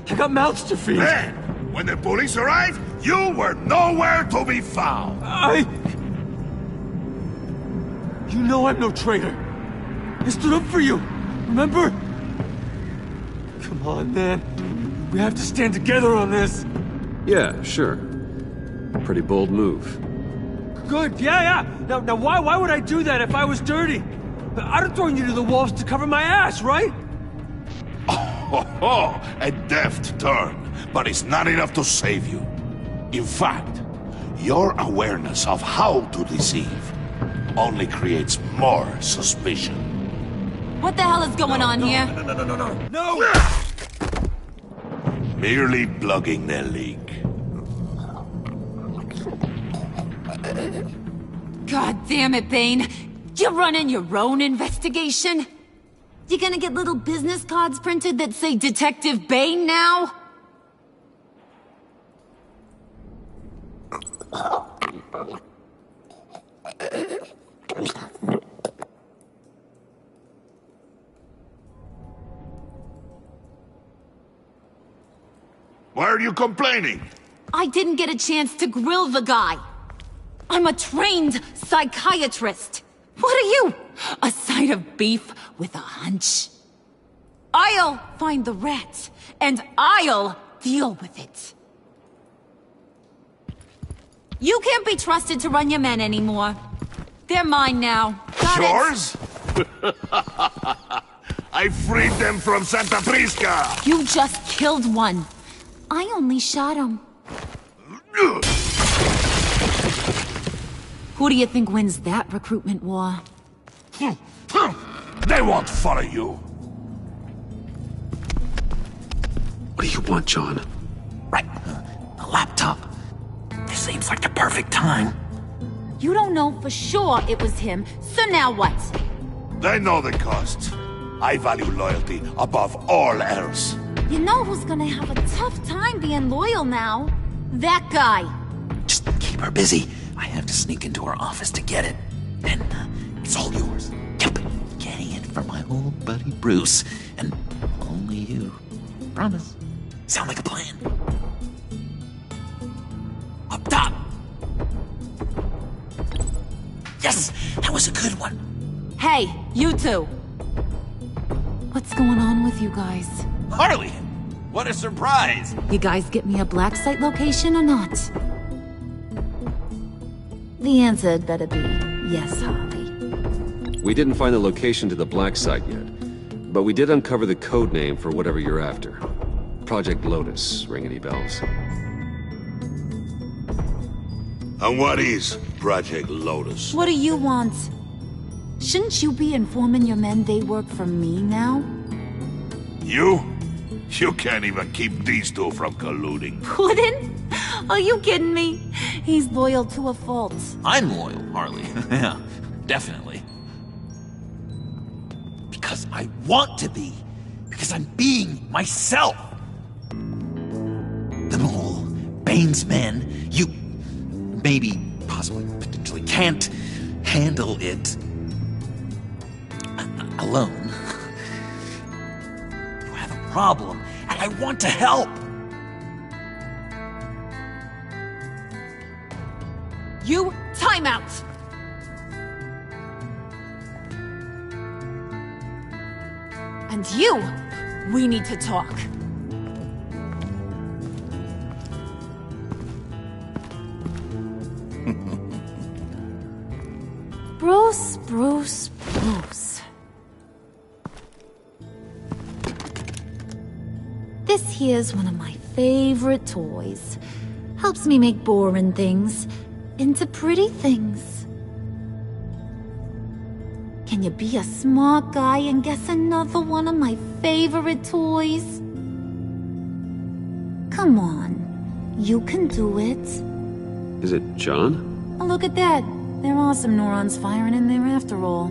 S7: I got mouths to feed!
S10: Then, when the police arrived, you were nowhere to be found!
S7: You know I'm no traitor! I stood up for you, remember? Come on, man. We have to stand together on this.
S1: Yeah, sure. Pretty bold move.
S7: Good, yeah. Now why would I do that if I was dirty? I'd have thrown you to the wolves to cover my ass, right?
S10: Oh, a deft turn, but it's not enough to save you. In fact, your awareness of how to deceive only creates more suspicion.
S3: What the hell is going on here?
S10: No! Merely plugging the leak.
S3: God damn it, Bane. You're running your own investigation? You gonna get little business cards printed that say Detective Bane now?
S10: Why are you complaining?
S3: I didn't get a chance to grill the guy. I'm a trained psychiatrist. What are you? A side of beef with a hunch? I'll find the rat, and I'll deal with it. You can't be trusted to run your men anymore. They're mine now. Got
S10: Yours? I freed them from Santa Prisca!
S3: You just killed one. I only shot him. Who do you think wins that recruitment war?
S10: They won't follow you.
S1: What do you want, John?
S5: Right. The laptop. This seems like the perfect time.
S3: You don't know for sure it was him, so now what?
S10: They know the cost. I value loyalty above all else.
S3: You know who's gonna have a tough time being loyal now? That guy.
S5: Just keep her busy. I have to sneak into her office to get it. And it's all yours. Yep. Getting it from my old buddy Bruce. And only you. Promise. Sound like a plan? Up top! Yes! That was a good one.
S3: Hey, you two. What's going on with you guys?
S5: Harley! What a surprise!
S3: You guys get me a black site location or not? The answer had better be yes, Harley.
S9: We didn't find the location to the black site yet, but we did uncover the code name for whatever you're after. Project Lotus. Ring any bells?
S10: And what is Project Lotus?
S3: What do you want? Shouldn't you be informing your men they work for me now?
S10: You? You can't even keep these two from colluding.
S3: Puddin'? Are you kidding me? He's loyal to a fault.
S5: I'm loyal, Harley. Yeah, definitely. Because I want to be. Because I'm being myself. The Mole, Bane's men, you maybe, possibly, potentially can't handle it alone. You have a problem, and I want to help.
S3: You, time out! And you, we need to talk. Bruce. This here's one of my favorite toys. Helps me make boring things into pretty things. Can you be a smart guy and guess another one of my favorite toys? Come on, you can do it.
S9: Is it John?
S3: Oh, look at that. There are some neurons firing in there after all.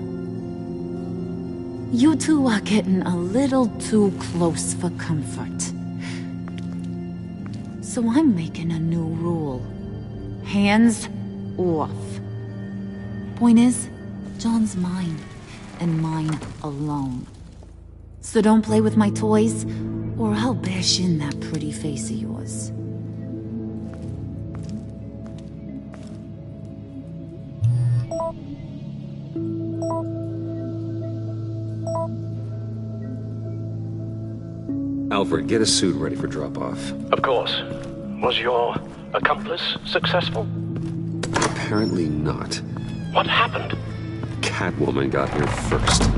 S3: You two are getting a little too close for comfort. So I'm making a new rule. Hands off. Point is, John's mine, and mine alone. So don't play with my toys, or I'll bash in that pretty face of yours.
S9: Alfred, get a suit ready for drop-off.
S11: Of course. Was your accomplice successful?
S9: Apparently not.
S11: What happened?
S9: Catwoman got here first.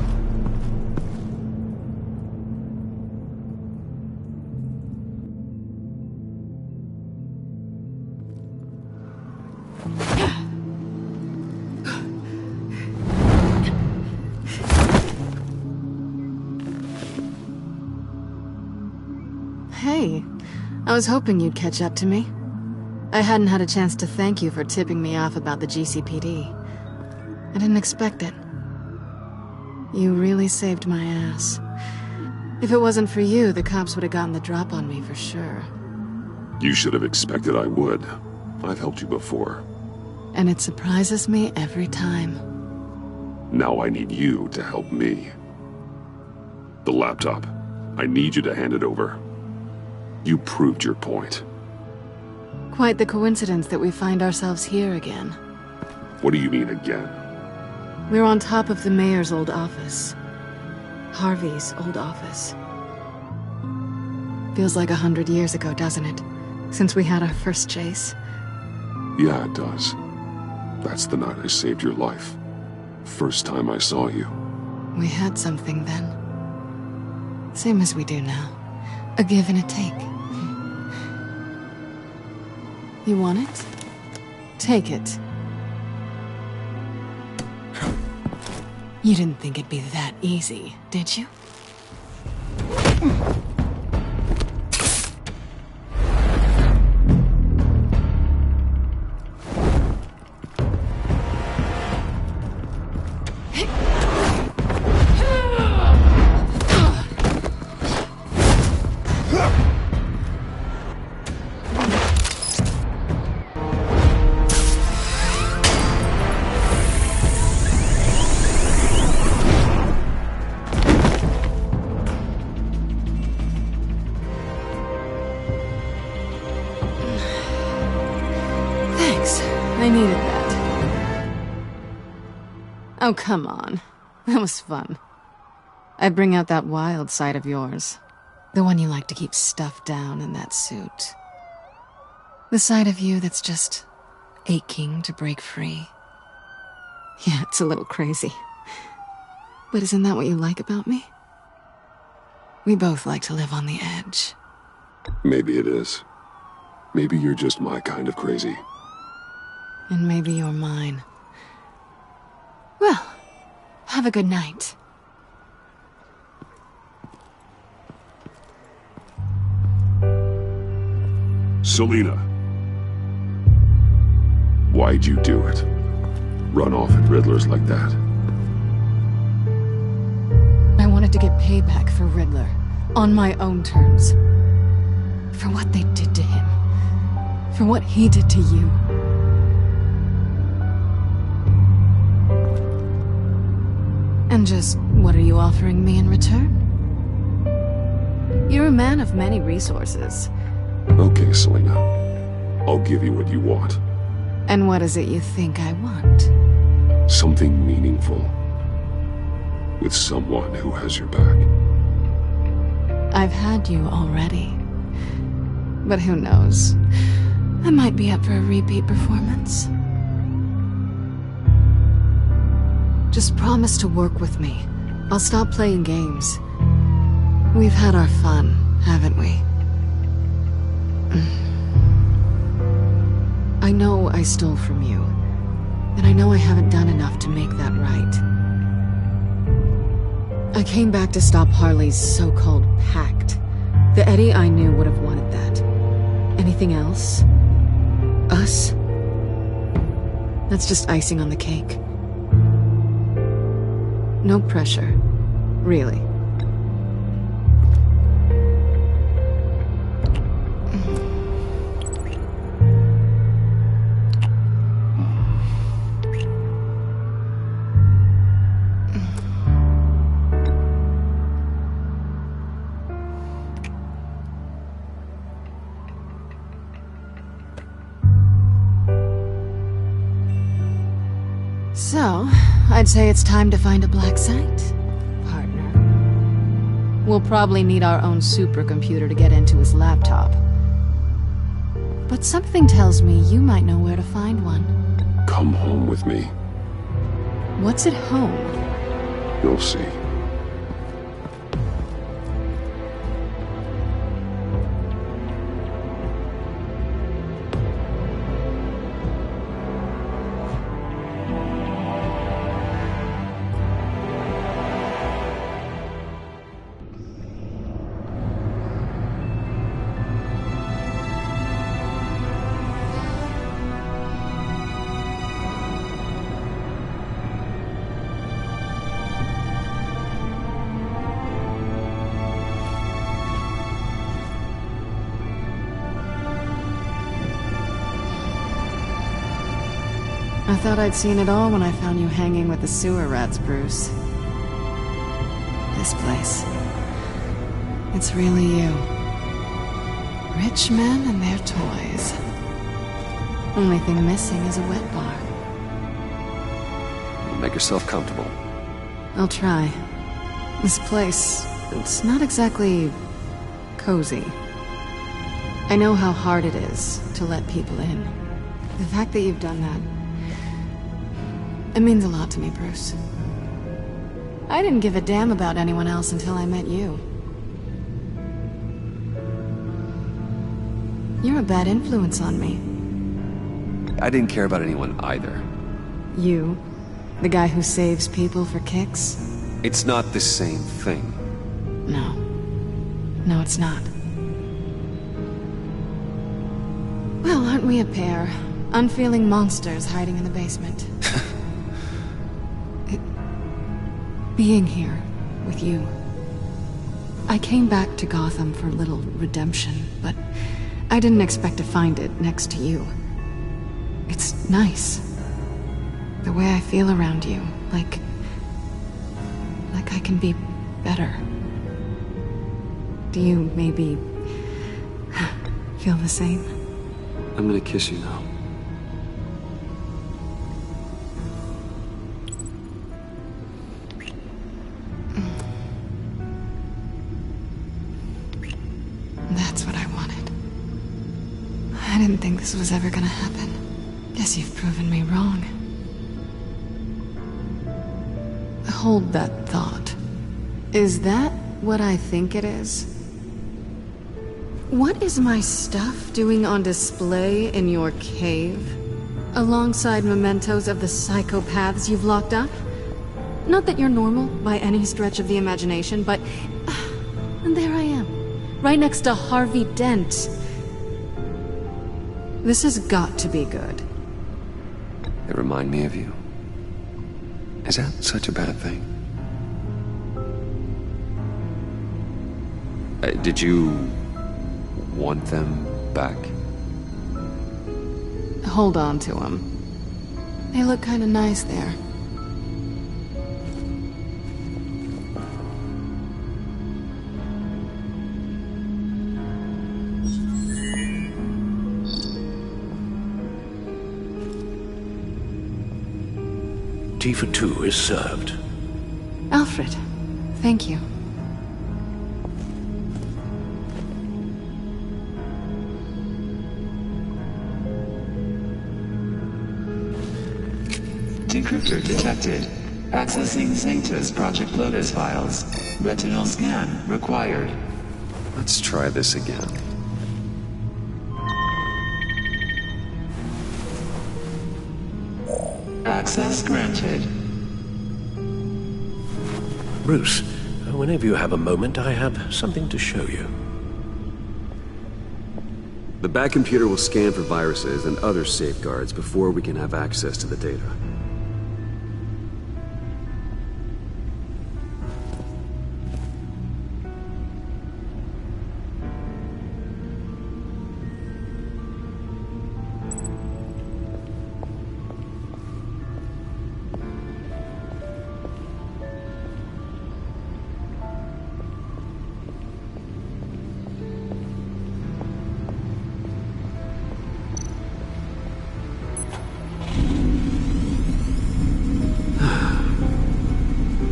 S2: Hey, I was hoping you'd catch up to me. I hadn't had a chance to thank you for tipping me off about the GCPD. I didn't expect it. You really saved my ass. If it wasn't for you, the cops would have gotten the drop on me for sure.
S4: You should have expected I would. I've helped you before.
S2: And it surprises me every time.
S15: Now I need you to help me. The laptop. I need you to hand it over. You proved your point.
S2: Quite the coincidence that we find ourselves here again.
S15: What do you mean again?
S2: We're on top of the mayor's old office. Harvey's old office. Feels like 100 years ago, doesn't it? Since we had our first chase.
S15: Yeah, it does. That's the night I saved your life. First time I saw you.
S2: We had something then. Same as we do now. A give and a take. You want it? Take it. You didn't think it'd be that easy, did you? I needed that. Oh, come on. That was fun. I bring out that wild side of yours. The one you like to keep stuffed down in that suit. The side of you that's just aching to break free. Yeah, it's a little crazy. But isn't that what you like about me? We both like to live on the edge.
S15: Maybe it is. Maybe you're just my kind of crazy.
S2: And maybe you're mine. Well, have a good night.
S15: Selina. Why'd you do it? Run off at Riddler's like that?
S2: I wanted to get payback for Riddler. On my own terms. For what they did to him. For what he did to you. And just, what are you offering me in return? You're a man of many resources.
S15: Okay, Selina. I'll give you what you want.
S2: And what is it you think I want?
S15: Something meaningful. With someone who has your back.
S2: I've had you already. But who knows? I might be up for a repeat performance. Just promise to work with me. I'll stop playing games. We've had our fun, haven't we? I know I stole from you, and I know I haven't done enough to make that right. I came back to stop Harley's so-called pact. The Eddie I knew would have wanted that. Anything else? Us? That's just icing on the cake. No pressure. Really. So, I'd say it's time to find a black site, partner. We'll probably need our own supercomputer to get into his laptop. But something tells me you might know where to find one.
S15: Come home with me.
S2: What's at home?
S15: You'll see.
S2: thought I'd seen it all when I found you hanging with the sewer rats, Bruce. This place. It's really you. Rich men and their toys. Only thing missing is a wet bar.
S9: Make yourself comfortable.
S2: I'll try. This place, it's not exactly cozy. I know how hard it is to let people in. The fact that you've done that, it means a lot to me, Bruce. I didn't give a damn about anyone else until I met you. You're a bad influence on me.
S9: I didn't care about anyone either.
S2: You? The guy who saves people for kicks?
S9: It's not the same thing.
S2: No. No, it's not. Well, aren't we a pair? Unfeeling monsters hiding in the basement. Being here with you. I came back to Gotham for a little redemption, but I didn't expect to find it next to you. It's nice. The way I feel around you, like I can be better. Do you maybe feel the same?
S9: I'm gonna kiss you now.
S2: That's what I wanted. I didn't think this was ever gonna happen. Guess you've proven me wrong. Hold that thought. Is that what I think it is? What is my stuff doing on display in your cave? Alongside mementos of the psychopaths you've locked up? Not that you're normal by any stretch of the imagination, but... and there I am, right next to Harvey Dent. This has got to be good.
S9: They remind me of you. Is that such a bad thing? Did you want them back?
S2: Hold on to them. They look kind of nice there.
S11: Tea for two is served.
S2: Alfred, thank you.
S12: Decryptor detected. Accessing Zeta's Project Lotus files. Retinal scan required.
S9: Let's try this again.
S12: Access granted.
S11: Bruce, whenever you have a moment, I have something to show you.
S9: The back computer will scan for viruses and other safeguards before we can have access to the data.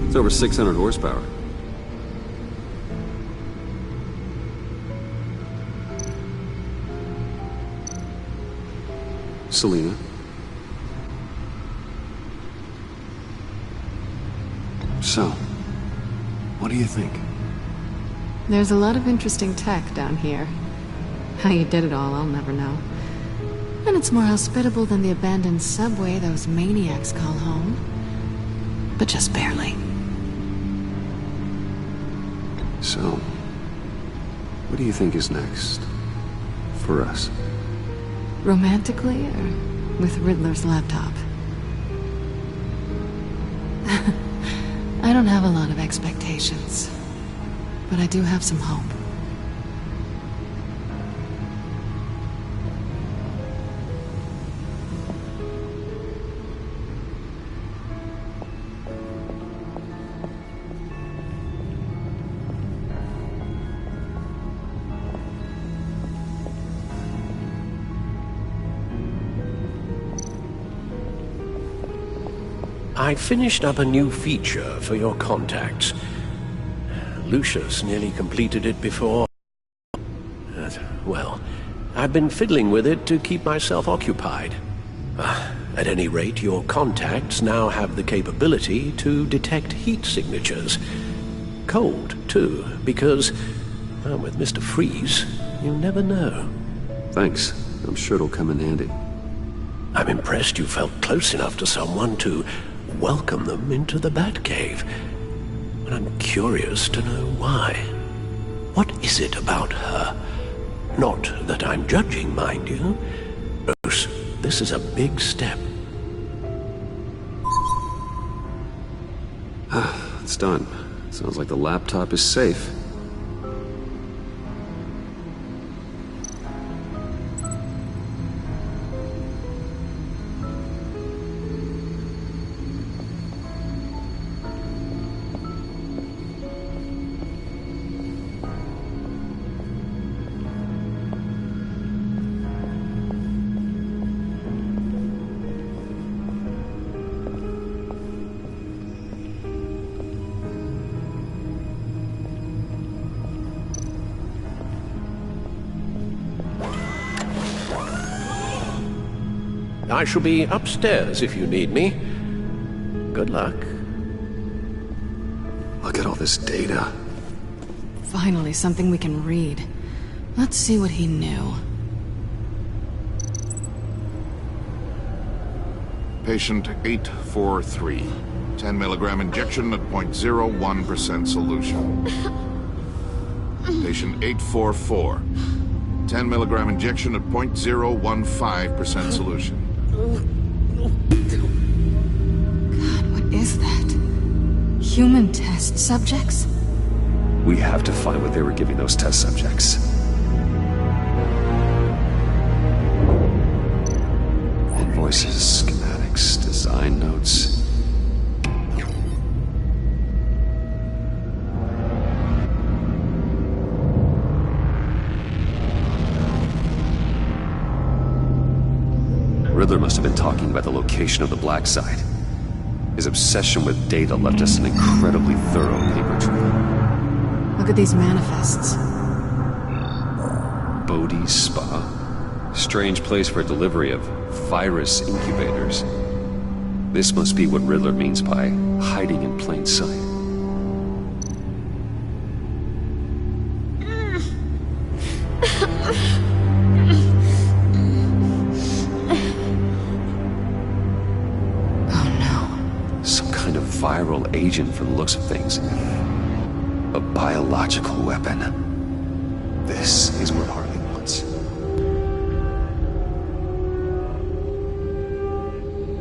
S9: It's over 600 horsepower. Selina? So, what do you think?
S2: There's a lot of interesting tech down here. How you did it all, I'll never know. And it's more hospitable than the abandoned subway those maniacs call home. But just barely.
S9: So, what do you think is next? For us?
S2: Romantically, or with Riddler's laptop? I don't have a lot of expectations, but I do have some hope.
S16: I finished up a new feature for your contacts. Lucius nearly completed it before. Well, I've been fiddling with it to keep myself occupied. At any rate, your contacts now have the capability to detect heat signatures. Cold, too, because, well, with Mr. Freeze, you never know.
S9: Thanks. I'm sure it'll come in handy.
S16: I'm impressed you felt close enough to someone to welcome them into the Batcave. But I'm curious to know why. What is it about her? Not that I'm judging, mind you. Bruce, this is a big step.
S9: It's done. Sounds like the laptop is safe.
S16: I shall be upstairs if you need me. Good luck.
S9: Look at all this data.
S2: Finally, something we can read. Let's see what he knew.
S17: Patient 843. 10 milligram injection at 0.01% solution. Patient 844. 10 milligram injection at 0.015% solution.
S2: God, what is that? Human test subjects?
S1: We have to find what they were giving those test subjects. Invoices, schematics, design notes. Riddler must have been talking about the location of the Black Site. His obsession with data left us an incredibly thorough paper trail.
S2: Look at these manifests.
S1: Bodhi's Spa. Strange place for delivery of virus incubators. This must be what Riddler means by hiding in plain sight. Viral agent from the looks of things. A biological weapon. This is what Harley wants.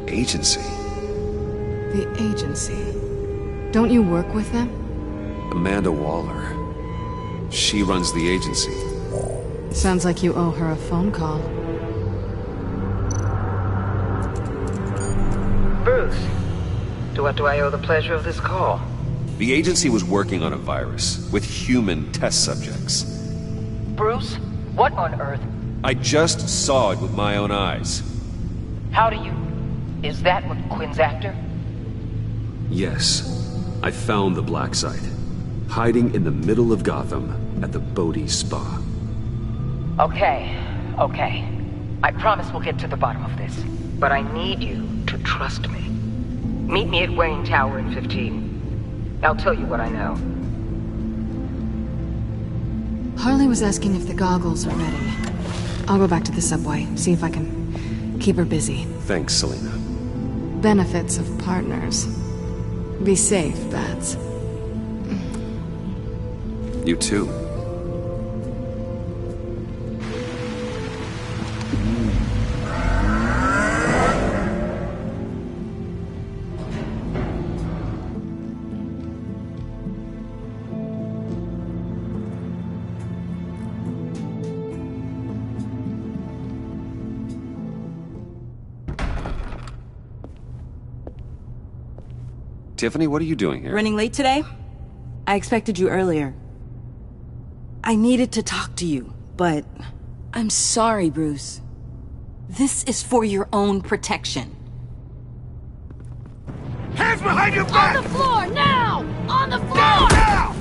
S1: Agency.
S2: The agency. Don't you work with them?
S1: Amanda Waller. She runs the agency.
S2: Sounds like you owe her a phone call.
S8: Bruce. To what do I owe the pleasure of this call?
S1: The agency was working on a virus with human test subjects.
S8: Bruce? What on earth?
S1: I just saw it with my own eyes.
S8: How do you... Is that what Quinn's after?
S1: Yes. I found the Black Site. Hiding in the middle of Gotham at the Bodhi Spa.
S8: Okay. I promise we'll get to the bottom of this. But I need you to trust me. Meet me at Wayne Tower in 15. I'll tell you what I know.
S2: Harley was asking if the goggles are ready. I'll go back to the subway, see if I can keep her busy.
S1: Thanks, Selina.
S2: Benefits of partners. Be safe, Bats.
S1: You too. Tiffany, what are you doing here?
S18: Running late today? I expected you earlier. I needed to talk to you, but... I'm sorry, Bruce. This is for your own protection.
S10: Hands behind your back!
S2: On the floor, now! On the floor!
S10: Now!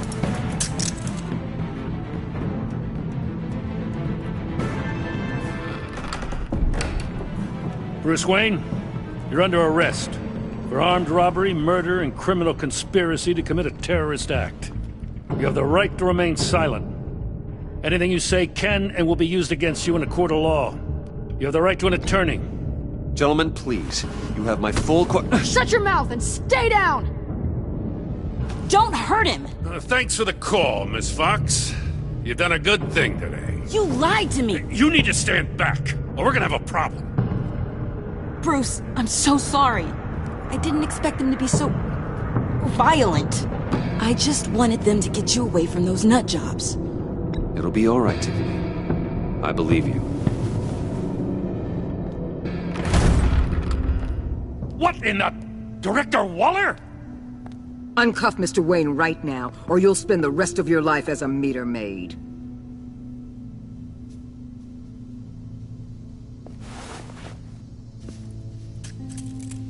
S13: Bruce Wayne, you're under arrest for armed robbery, murder, and criminal conspiracy to commit a terrorist act. You have the right to remain silent. Anything you say can and will be used against you in a court of law. You have the right to an attorney.
S9: Gentlemen, please. You have my full
S2: Shut your mouth and stay down!
S18: Don't hurt him!
S13: Thanks for the call, Miss Fox. You've done a good thing today.
S18: You lied to me!
S13: You need to stand back, or we're gonna have a problem.
S18: Bruce, I'm so sorry. I didn't expect them to be so... violent. I just wanted them to get you away from those nut jobs.
S9: It'll be all right, Tiffany. I believe you.
S13: What in the... Director Waller?
S8: Uncuff Mr. Wayne right now, or you'll spend the rest of your life as a meter maid.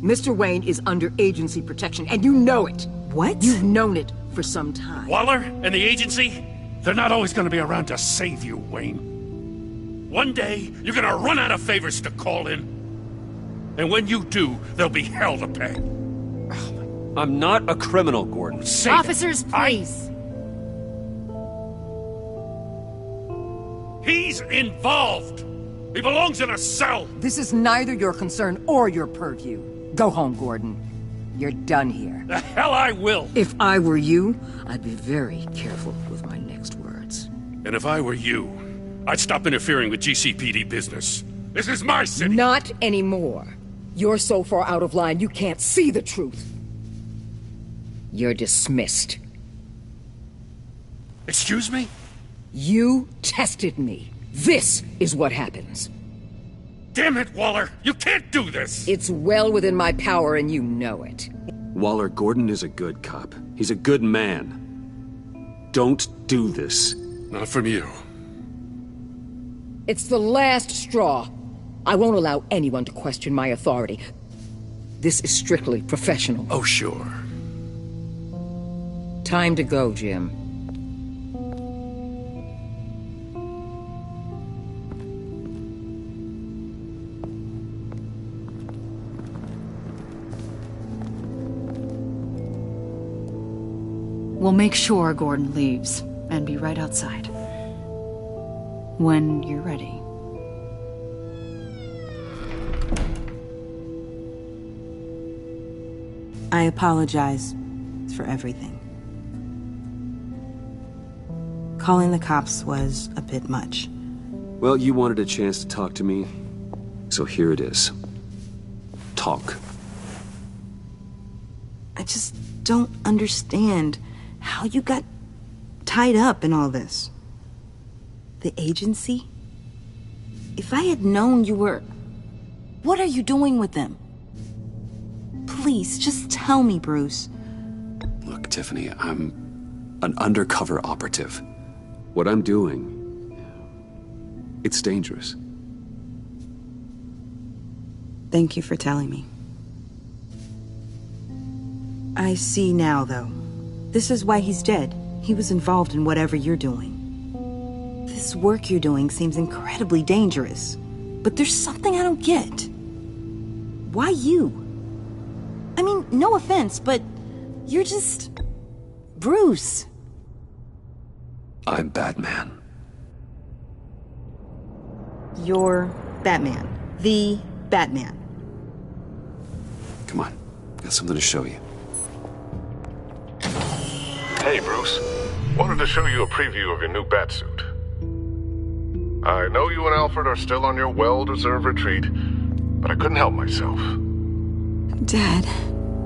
S8: Mr. Wayne is under agency protection, and you know it.
S18: What?
S8: You've known it for some time.
S13: Waller and the agency? They're not always gonna be around to save you, Wayne. One day, you're gonna run out of favors to call in. And when you do, there'll be hell to pay.
S9: I'm not a criminal, Gordon.
S13: Say
S2: Officers, please.
S13: He's involved. He belongs in a cell.
S8: This is neither your concern or your purview. Go home, Gordon. You're done here.
S13: The hell I will.
S8: If I were you, I'd be very careful with my next words.
S13: And if I were you, I'd stop interfering with GCPD business. This is my city.
S8: Not anymore. You're so far out of line you can't see the truth. You're dismissed.
S13: Excuse me?
S8: You tested me. This is what happens.
S13: Damn it, Waller! You can't do this!
S8: It's well within my power and you know it.
S9: Waller, Gordon is a good cop. He's a good man. Don't do this.
S13: Not from you.
S8: It's the last straw. I won't allow anyone to question my authority. This is strictly professional.
S13: Oh, sure.
S8: Time to go, Jim.
S19: We'll make sure Gordon leaves, and be right outside. When you're ready.
S18: I apologize for everything. Calling the cops was a bit much.
S9: Well, you wanted a chance to talk to me, so here it is. Talk.
S18: I just don't understand how you got tied up in all this. The agency? If I had known you were... What are you doing with them? Please, just tell me, Bruce.
S1: Look, Tiffany, I'm an undercover operative.
S9: What I'm doing, it's dangerous.
S18: Thank you for telling me. I see now, though. This is why he's dead. He was involved in whatever you're doing. This work you're doing seems incredibly dangerous. But there's something I don't get. Why you? I mean, no offense, but you're just... Bruce.
S1: I'm Batman.
S18: You're Batman. The Batman.
S1: Come on, got something to show you.
S20: Hey, Bruce. Wanted to show you a preview of your new Batsuit. I know you and Alfred are still on your well-deserved retreat, but I couldn't help myself.
S18: Dad.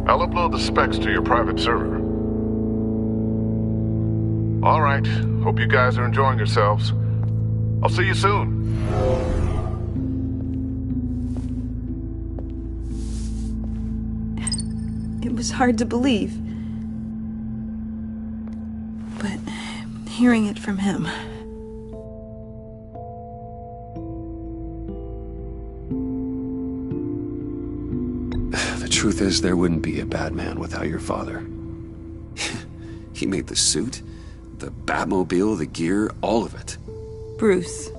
S20: I'll upload the specs to your private server. All right. Hope you guys are enjoying yourselves. I'll see you soon.
S18: It was hard to believe. But hearing it from him...
S1: The truth is, there wouldn't be a Batman without your father. He made the suit, the Batmobile, the gear, all of it.
S18: Bruce.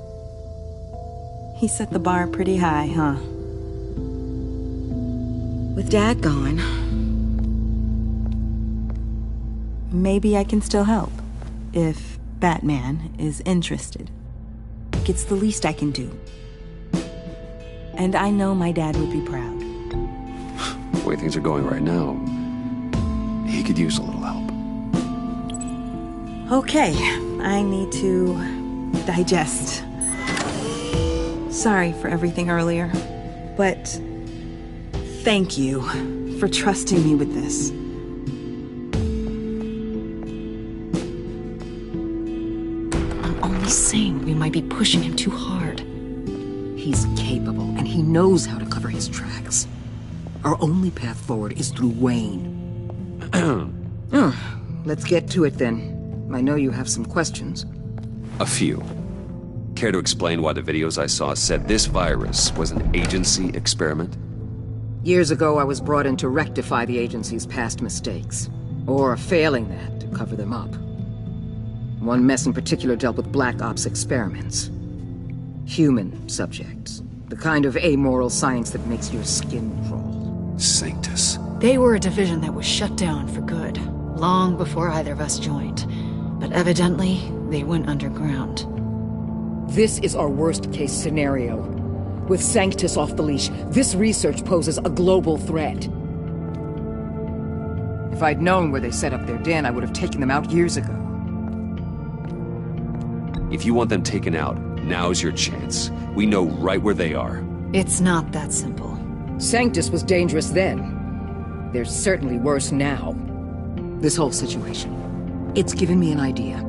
S18: He set the bar pretty high, huh? With Dad gone, maybe I can still help, if Batman is interested. It's the least I can do. And I know my dad would be proud.
S1: The way things are going right now, he could use a little help.
S18: Okay, I need to digest. Sorry for everything earlier, but thank you for trusting me with this.
S19: I'm only saying we might be pushing him too hard. He's capable, and he knows how to cover his tracks. Our only path forward is through Wayne.
S8: Let's get to it then. I know you have some questions.
S1: A few. Care to explain why the videos I saw said this virus was an agency experiment?
S8: Years ago, I was brought in to rectify the agency's past mistakes. Or failing that, to cover them up. One mess in particular dealt with Black Ops experiments. Human subjects. The kind of amoral science that makes your skin crawl.
S1: Sanctus.
S19: They were a division that was shut down for good, long before either of us joined. But evidently, they went underground.
S8: This is our worst-case scenario. With Sanctus off the leash, this research poses a global threat. If I'd known where they set up their den, I would have taken them out years ago.
S1: If you want them taken out, now's your chance. We know right where they are.
S19: It's not that simple.
S8: Sanctus was dangerous then. They're certainly worse now. This whole situation, it's given me an idea.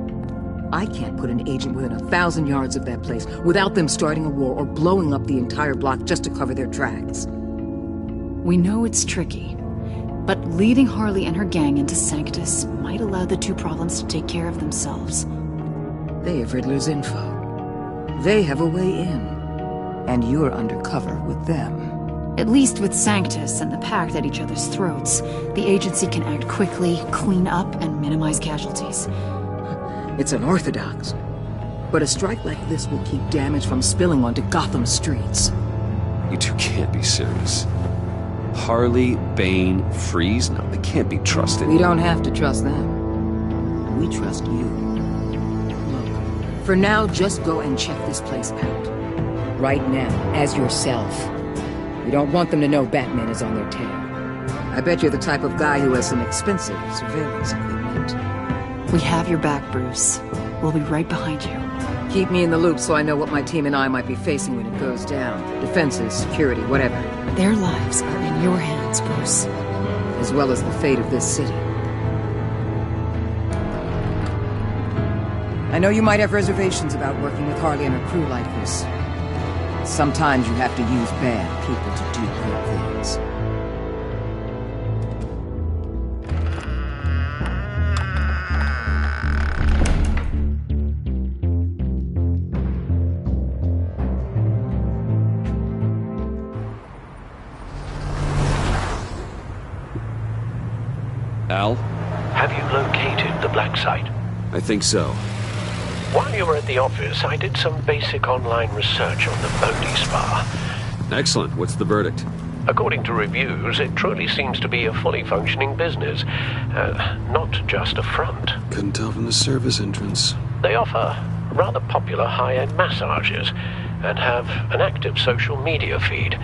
S8: I can't put an agent within 1,000 yards of that place without them starting a war or blowing up the entire block just to cover their tracks.
S19: We know it's tricky, but leading Harley and her gang into Sanctus might allow the two problems to take care of themselves.
S8: They have Riddler's info. They have a way in. And you're undercover with them.
S19: At least with Sanctus and the Pact at each other's throats, the agency can act quickly, clean up, and minimize casualties.
S8: It's unorthodox. But a strike like this will keep damage from spilling onto Gotham streets.
S1: You two can't be serious. Harley, Bane, Freeze? No, they can't be trusted.
S8: We don't have to trust them. We trust you. Look, for now, just go and check this place out. Right now, as yourself. We don't want them to know Batman is on their tail. I bet you're the type of guy who has some expensive surveillance equipment.
S19: We have your back, Bruce. We'll be right behind you.
S8: Keep me in the loop so I know what my team and I might be facing when it goes down. Defenses, security, whatever.
S19: Their lives are in your hands, Bruce.
S8: As well as the fate of this city. I know you might have reservations about working with Harley and her crew like this. Sometimes you have to use bad people to do good things.
S1: Al?
S16: Have you located the black site?
S1: I think so.
S16: While you were at the office, I did some basic online research on the Bodhi Spa.
S1: Excellent. What's the verdict?
S16: According to reviews, it truly seems to be a fully functioning business. Not just a front.
S1: Couldn't tell from the service entrance.
S16: They offer rather popular high-end massages and have an active social media feed.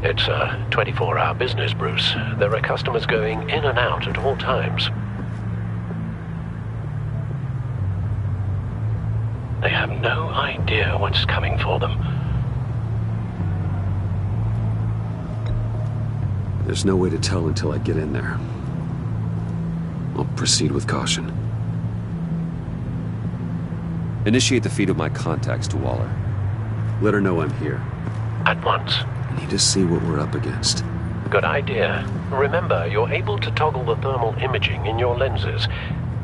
S16: It's a 24-hour business, Bruce. There are customers going in and out at all times. They have no idea what's coming for them.
S1: There's no way to tell until I get in there. I'll proceed with caution. Initiate the feed of my contacts to Waller. Let her know I'm here.
S16: At once.
S1: I need to see what we're up against.
S16: Good idea. Remember, you're able to toggle the thermal imaging in your lenses.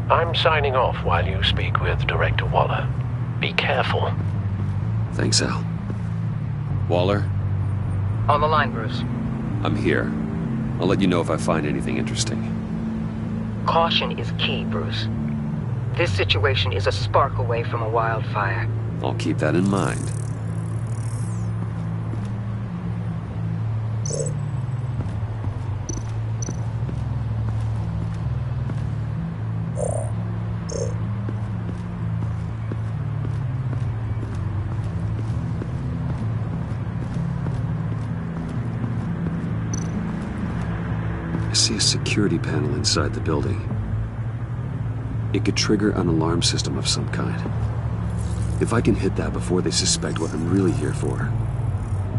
S16: I'm signing off while you speak with Director Waller. Be careful.
S1: Thanks, Al. Waller?
S8: On the line, Bruce.
S1: I'm here.
S9: I'll let you know if I find anything interesting.
S8: Caution is key, Bruce. This situation is a spark away from a wildfire.
S9: I'll keep that in mind.
S1: I see a security panel inside the building. It could trigger an alarm system of some kind. If I can hit that before they suspect what I'm really here for.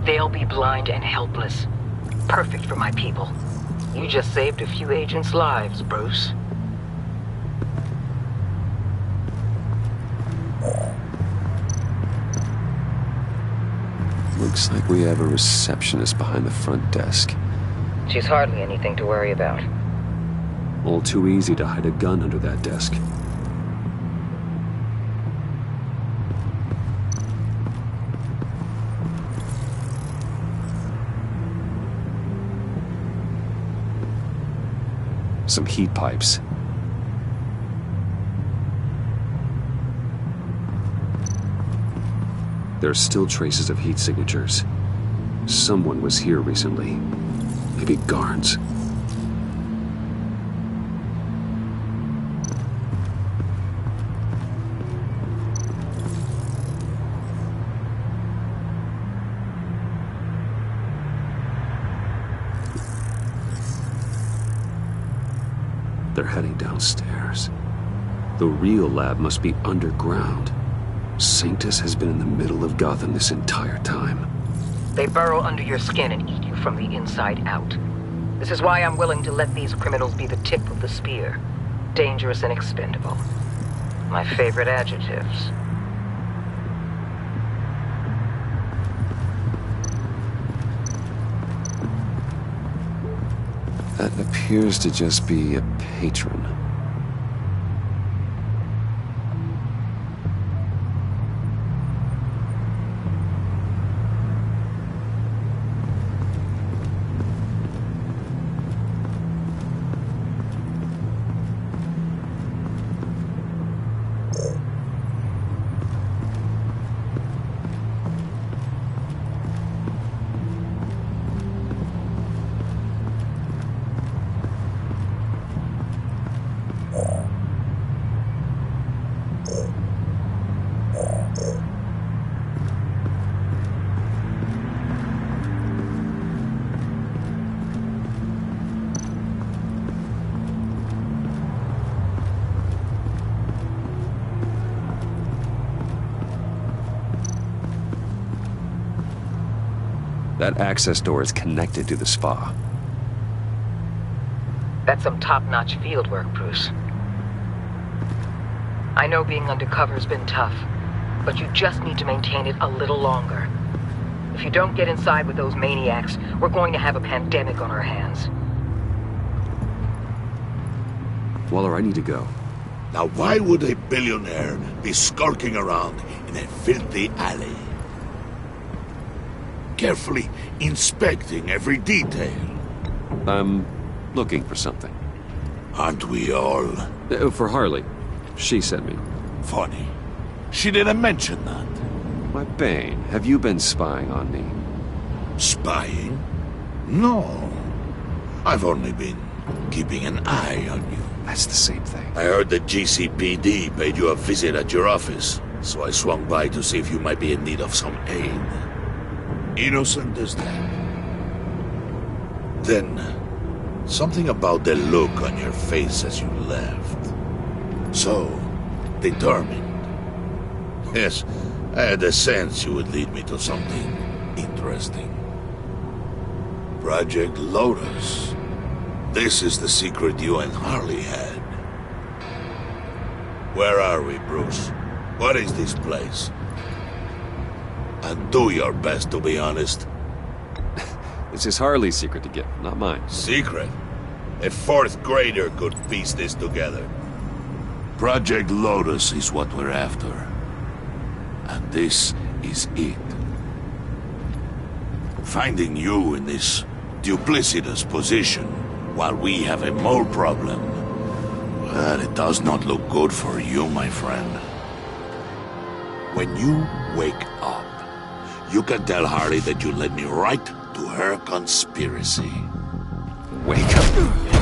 S8: They'll be blind and helpless. Perfect for my people. You just saved a few agents' lives, Bruce.
S1: Looks like we have a receptionist behind the front desk.
S8: She's hardly anything to worry about.
S1: All too easy to hide a gun under that desk. Some heat pipes. There are still traces of heat signatures. Someone was here recently. Maybe guards. They're heading downstairs. The real lab must be underground. Sanctus has been in the middle of Gotham this entire time.
S8: They burrow under your skin and eat you from the inside out. This is why I'm willing to let these criminals be the tip of the spear. Dangerous and expendable. My favorite adjectives.
S1: That appears to just be a patron. That access door is connected to the spa.
S8: That's some top-notch field work, Bruce. I know being undercover's been tough, but you just need to maintain it a little longer. If you don't get inside with those maniacs, we're going to have a pandemic on our hands.
S1: Waller, I need to go.
S10: Now why would a billionaire be skulking around in a filthy alley? Carefully inspecting every detail.
S1: I'm looking for something.
S10: Aren't we all?
S1: For Harley. She sent me.
S10: Funny. She didn't mention that.
S1: My Bane, have you been spying on me?
S10: Spying? No. I've only been keeping an eye on you.
S1: That's the same thing.
S10: I heard the GCPD paid you a visit at your office, so I swung by to see if you might be in need of some aid. Innocent as that. Then, something about the look on your face as you left. So, determined. Yes, I had a sense you would lead me to something interesting. Project Lotus. This is the secret you and Harley had. Where are we, Bruce? What is this place? And do your best to be honest.
S1: This is Harley's secret to get, not mine.
S10: Secret? A fourth grader could piece this together. Project Lotus is what we're after. And this is it. Finding you in this duplicitous position, while we have a mole problem. Well, it does not look good for you, my friend. When you wake up, you can tell Harley that you led me right to her conspiracy.
S1: Wake up.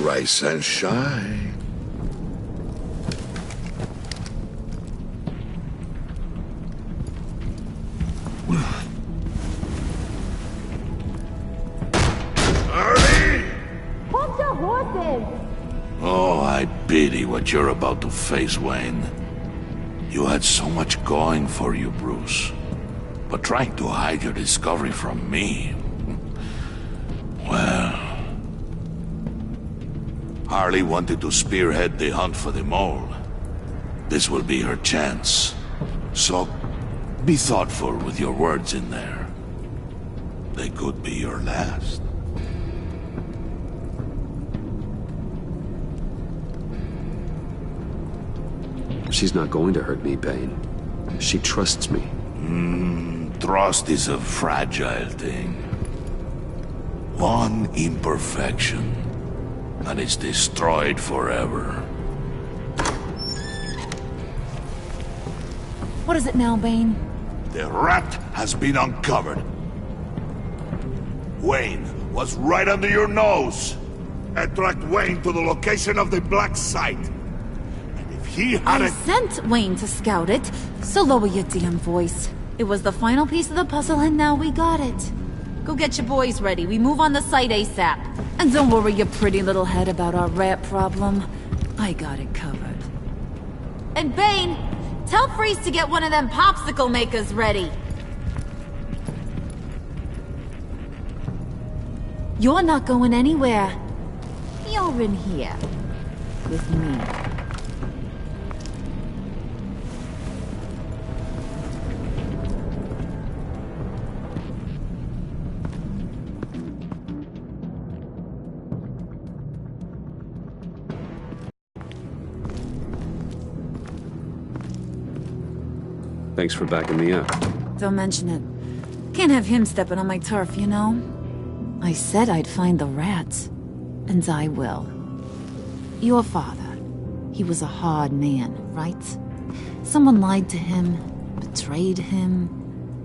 S10: Rise and shine.
S3: Hold your horses!
S10: Oh, I pity what you're about to face, Wayne. You had so much going for you, Bruce. But trying to hide your discovery from me... Well... Harley wanted to spearhead the hunt for the mole. This will be her chance. So, be thoughtful with your words in there. They could be your last.
S1: She's not going to hurt me, Bane. She trusts me.
S10: Trust is a fragile thing. One imperfection, and it's destroyed forever.
S3: What is it now, Bane?
S10: The rat has been uncovered. Wayne was right under your nose. I tracked Wayne to the location of the black site. And if he had
S3: I sent Wayne to scout it, so lower your damn voice. It was the final piece of the puzzle and now we got it. Go get your boys ready. We move on the site ASAP. And don't worry your pretty little head about our rat problem. I got it covered. And Bane, tell Freeze to get one of them popsicle makers ready. You're not going anywhere. You're in here. With me.
S1: Thanks for backing me up.
S3: Don't mention it. Can't have him stepping on my turf, you know? I said I'd find the rats. And I will. Your father. He was a hard man, right? Someone lied to him, betrayed him.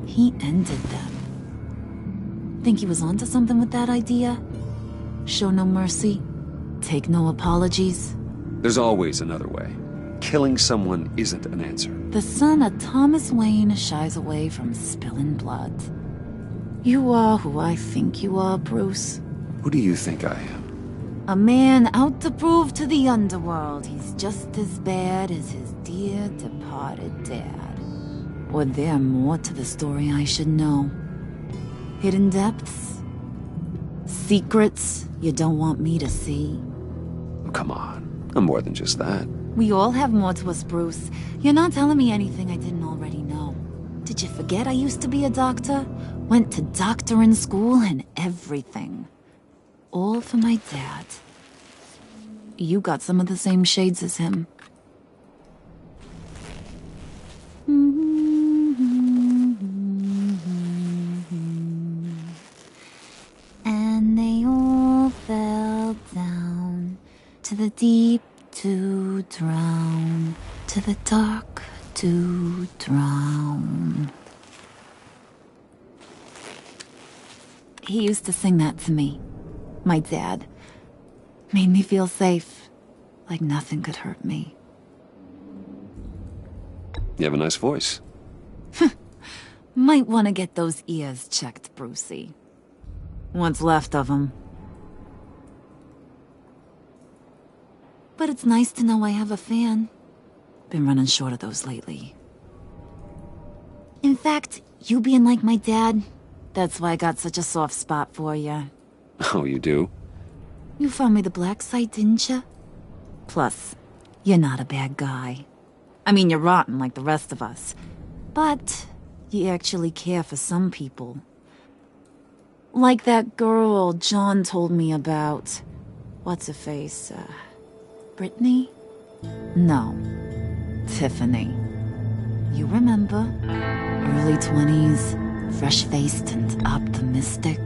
S3: He ended them. Think he was onto something with that idea? Show no mercy? Take no apologies?
S1: There's always another way. Killing someone isn't an answer.
S3: The son of Thomas Wayne shies away from spilling blood. You are who I think you are, Bruce.
S1: Who do you think I am?
S3: A man out to prove to the underworld he's just as bad as his dear departed dad. Or there more to the story I should know. Hidden depths? Secrets you don't want me to see?
S1: Oh, come on. I'm more than just that.
S3: We all have more to us, Bruce. You're not telling me anything I didn't already know. Did you forget I used to be a doctor? Went to doctoring school and everything. All for my dad. You got some of the same shades as him. And they all fell down to the deep to drown, to the dark to drown. He used to sing that to me. My dad. Made me feel safe. Like nothing could hurt me.
S1: You have a nice voice.
S3: Might want to get those ears checked, Brucey. What's left of them. But it's nice to know I have a fan. Been running short of those lately. In fact, you being like my dad, that's why I got such a soft spot for you.
S1: Oh, you do?
S3: You found me the black site, didn't you? Plus, you're not a bad guy. I mean, you're rotten like the rest of us. But you actually care for some people. Like that girl John told me about. what's-her-face, Brittany? No, Tiffany. You remember? Early 20s, fresh-faced and optimistic.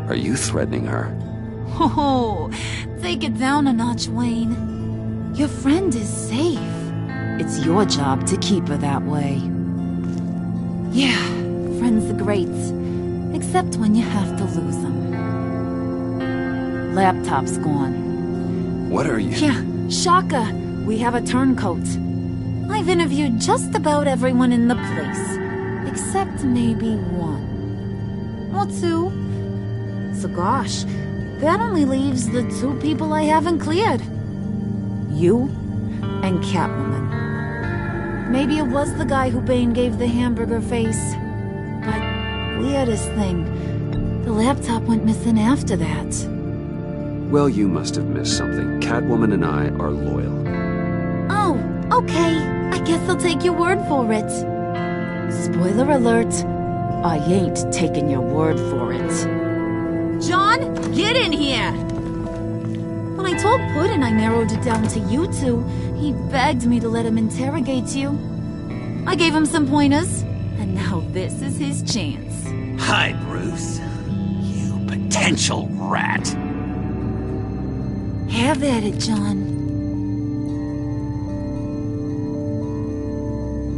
S1: Are you threatening her?
S3: Oh, take it down a notch, Wayne. Your friend is safe. It's your job to keep her that way. Yeah, friends are great. Except when you have to lose them. Laptop's gone.
S1: What are you...
S3: Yeah, shocker. We have a turncoat. I've interviewed just about everyone in the place. Except maybe one. Or two. So gosh, that only leaves the two people I haven't cleared. You and Catwoman. Maybe it was the guy who Bane gave the hamburger face. But weirdest thing, the laptop went missing after that.
S1: Well, you must have missed something. Catwoman and I are loyal.
S3: Oh, okay. I guess I'll take your word for it. Spoiler alert, I ain't taking your word for it. John, get in here! When I told Puddin' I narrowed it down to you two, he begged me to let him interrogate you. I gave him some pointers, and now this is his chance.
S5: Hi, Bruce. You potential rat.
S3: Have at it, John.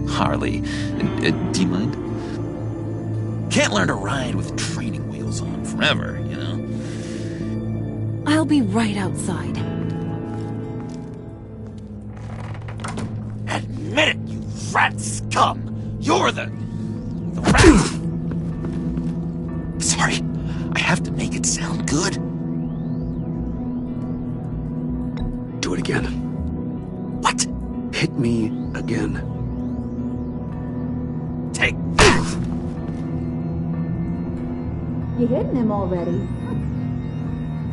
S5: Harley, do you mind? Can't learn to ride with training wheels on forever, you know?
S3: I'll be right outside.
S5: Admit it, you rat scum! You're the rat! Sorry, I have to make it sound good.
S1: Do it again.
S5: What?
S1: Hit me again.
S5: Take
S3: You hitting him already?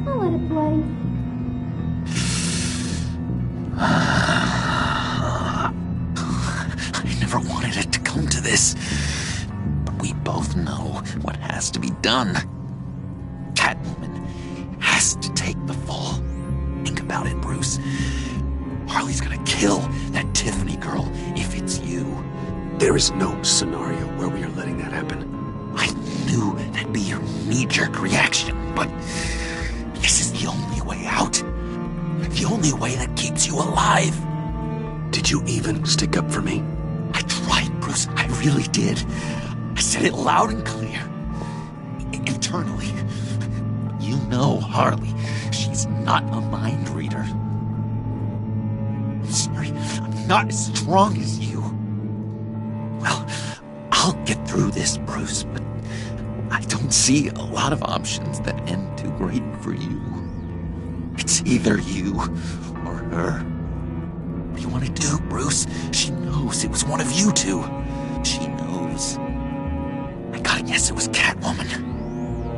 S3: I'll let it play.
S5: I never wanted it to come to this. But we both know what has to be done. Catwoman has to take the fall. Think about it, Bruce. Harley's gonna kill that Tiffany girl if it's you.
S1: There is no scenario where we are letting that happen.
S5: I knew that'd be your knee-jerk reaction, but this is the only way out. The only way that keeps you alive.
S1: Did you even stick up for me?
S5: I tried, Bruce. I really did. I said it loud and clear. Internally. You know Harley. She's not a mind reader. I'm sorry. I'm not as strong as you. Well, I'll get through this, Bruce, but I don't see a lot of options that end too great for you. It's either you or her. What do you want to do, Bruce? She knows it was one of you two. She knows. I gotta guess it was Catwoman.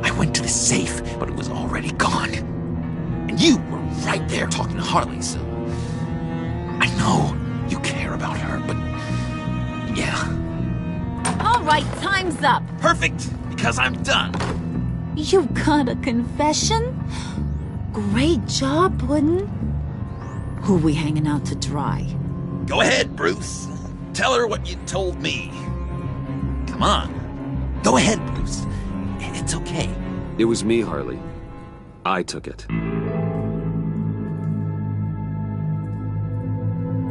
S5: I went to the safe, but it was already gone. And you were right there talking to Harley, so... I know you care about her, but... yeah.
S3: All right, time's up.
S5: Perfect, because I'm done.
S3: You got a confession? Great job, Puddin'. Who we hanging out to dry?
S5: Go ahead, Bruce. Tell her what you told me. Come on. Go ahead, Bruce. It's okay.
S1: It was me, Harley. I took it.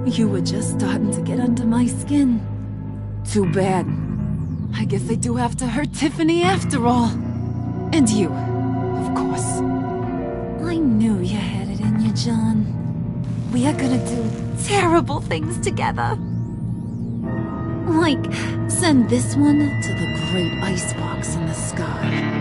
S3: You were just starting to get under my skin. Too bad. I guess I do have to hurt Tiffany after all. And you, of course. I knew you had it in you, John. We are gonna do terrible things together. Like, send this one to the great icebox in the sky.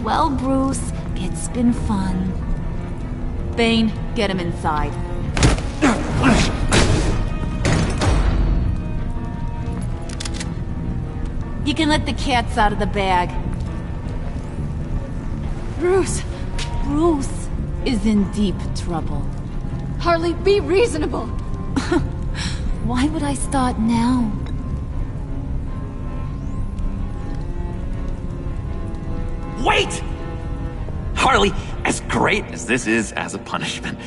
S3: Well, Bruce, it's been fun. Bane, get him inside. You can let the cats out of the bag.
S2: Bruce!
S3: Bruce is in deep trouble.
S2: Harley, be reasonable!
S3: Why would I start now?
S5: Wait! Harley, as great as this is as a punishment,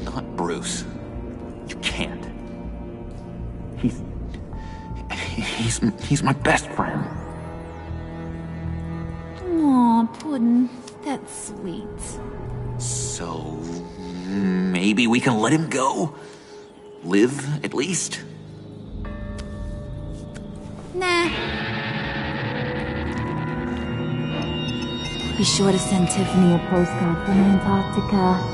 S5: not Bruce. You can't. He's my best friend.
S3: Aw, Puddin', that's sweet.
S5: So, maybe we can let him go? Live, at least?
S3: Nah. Be sure to send Tiffany a postcard from Antarctica.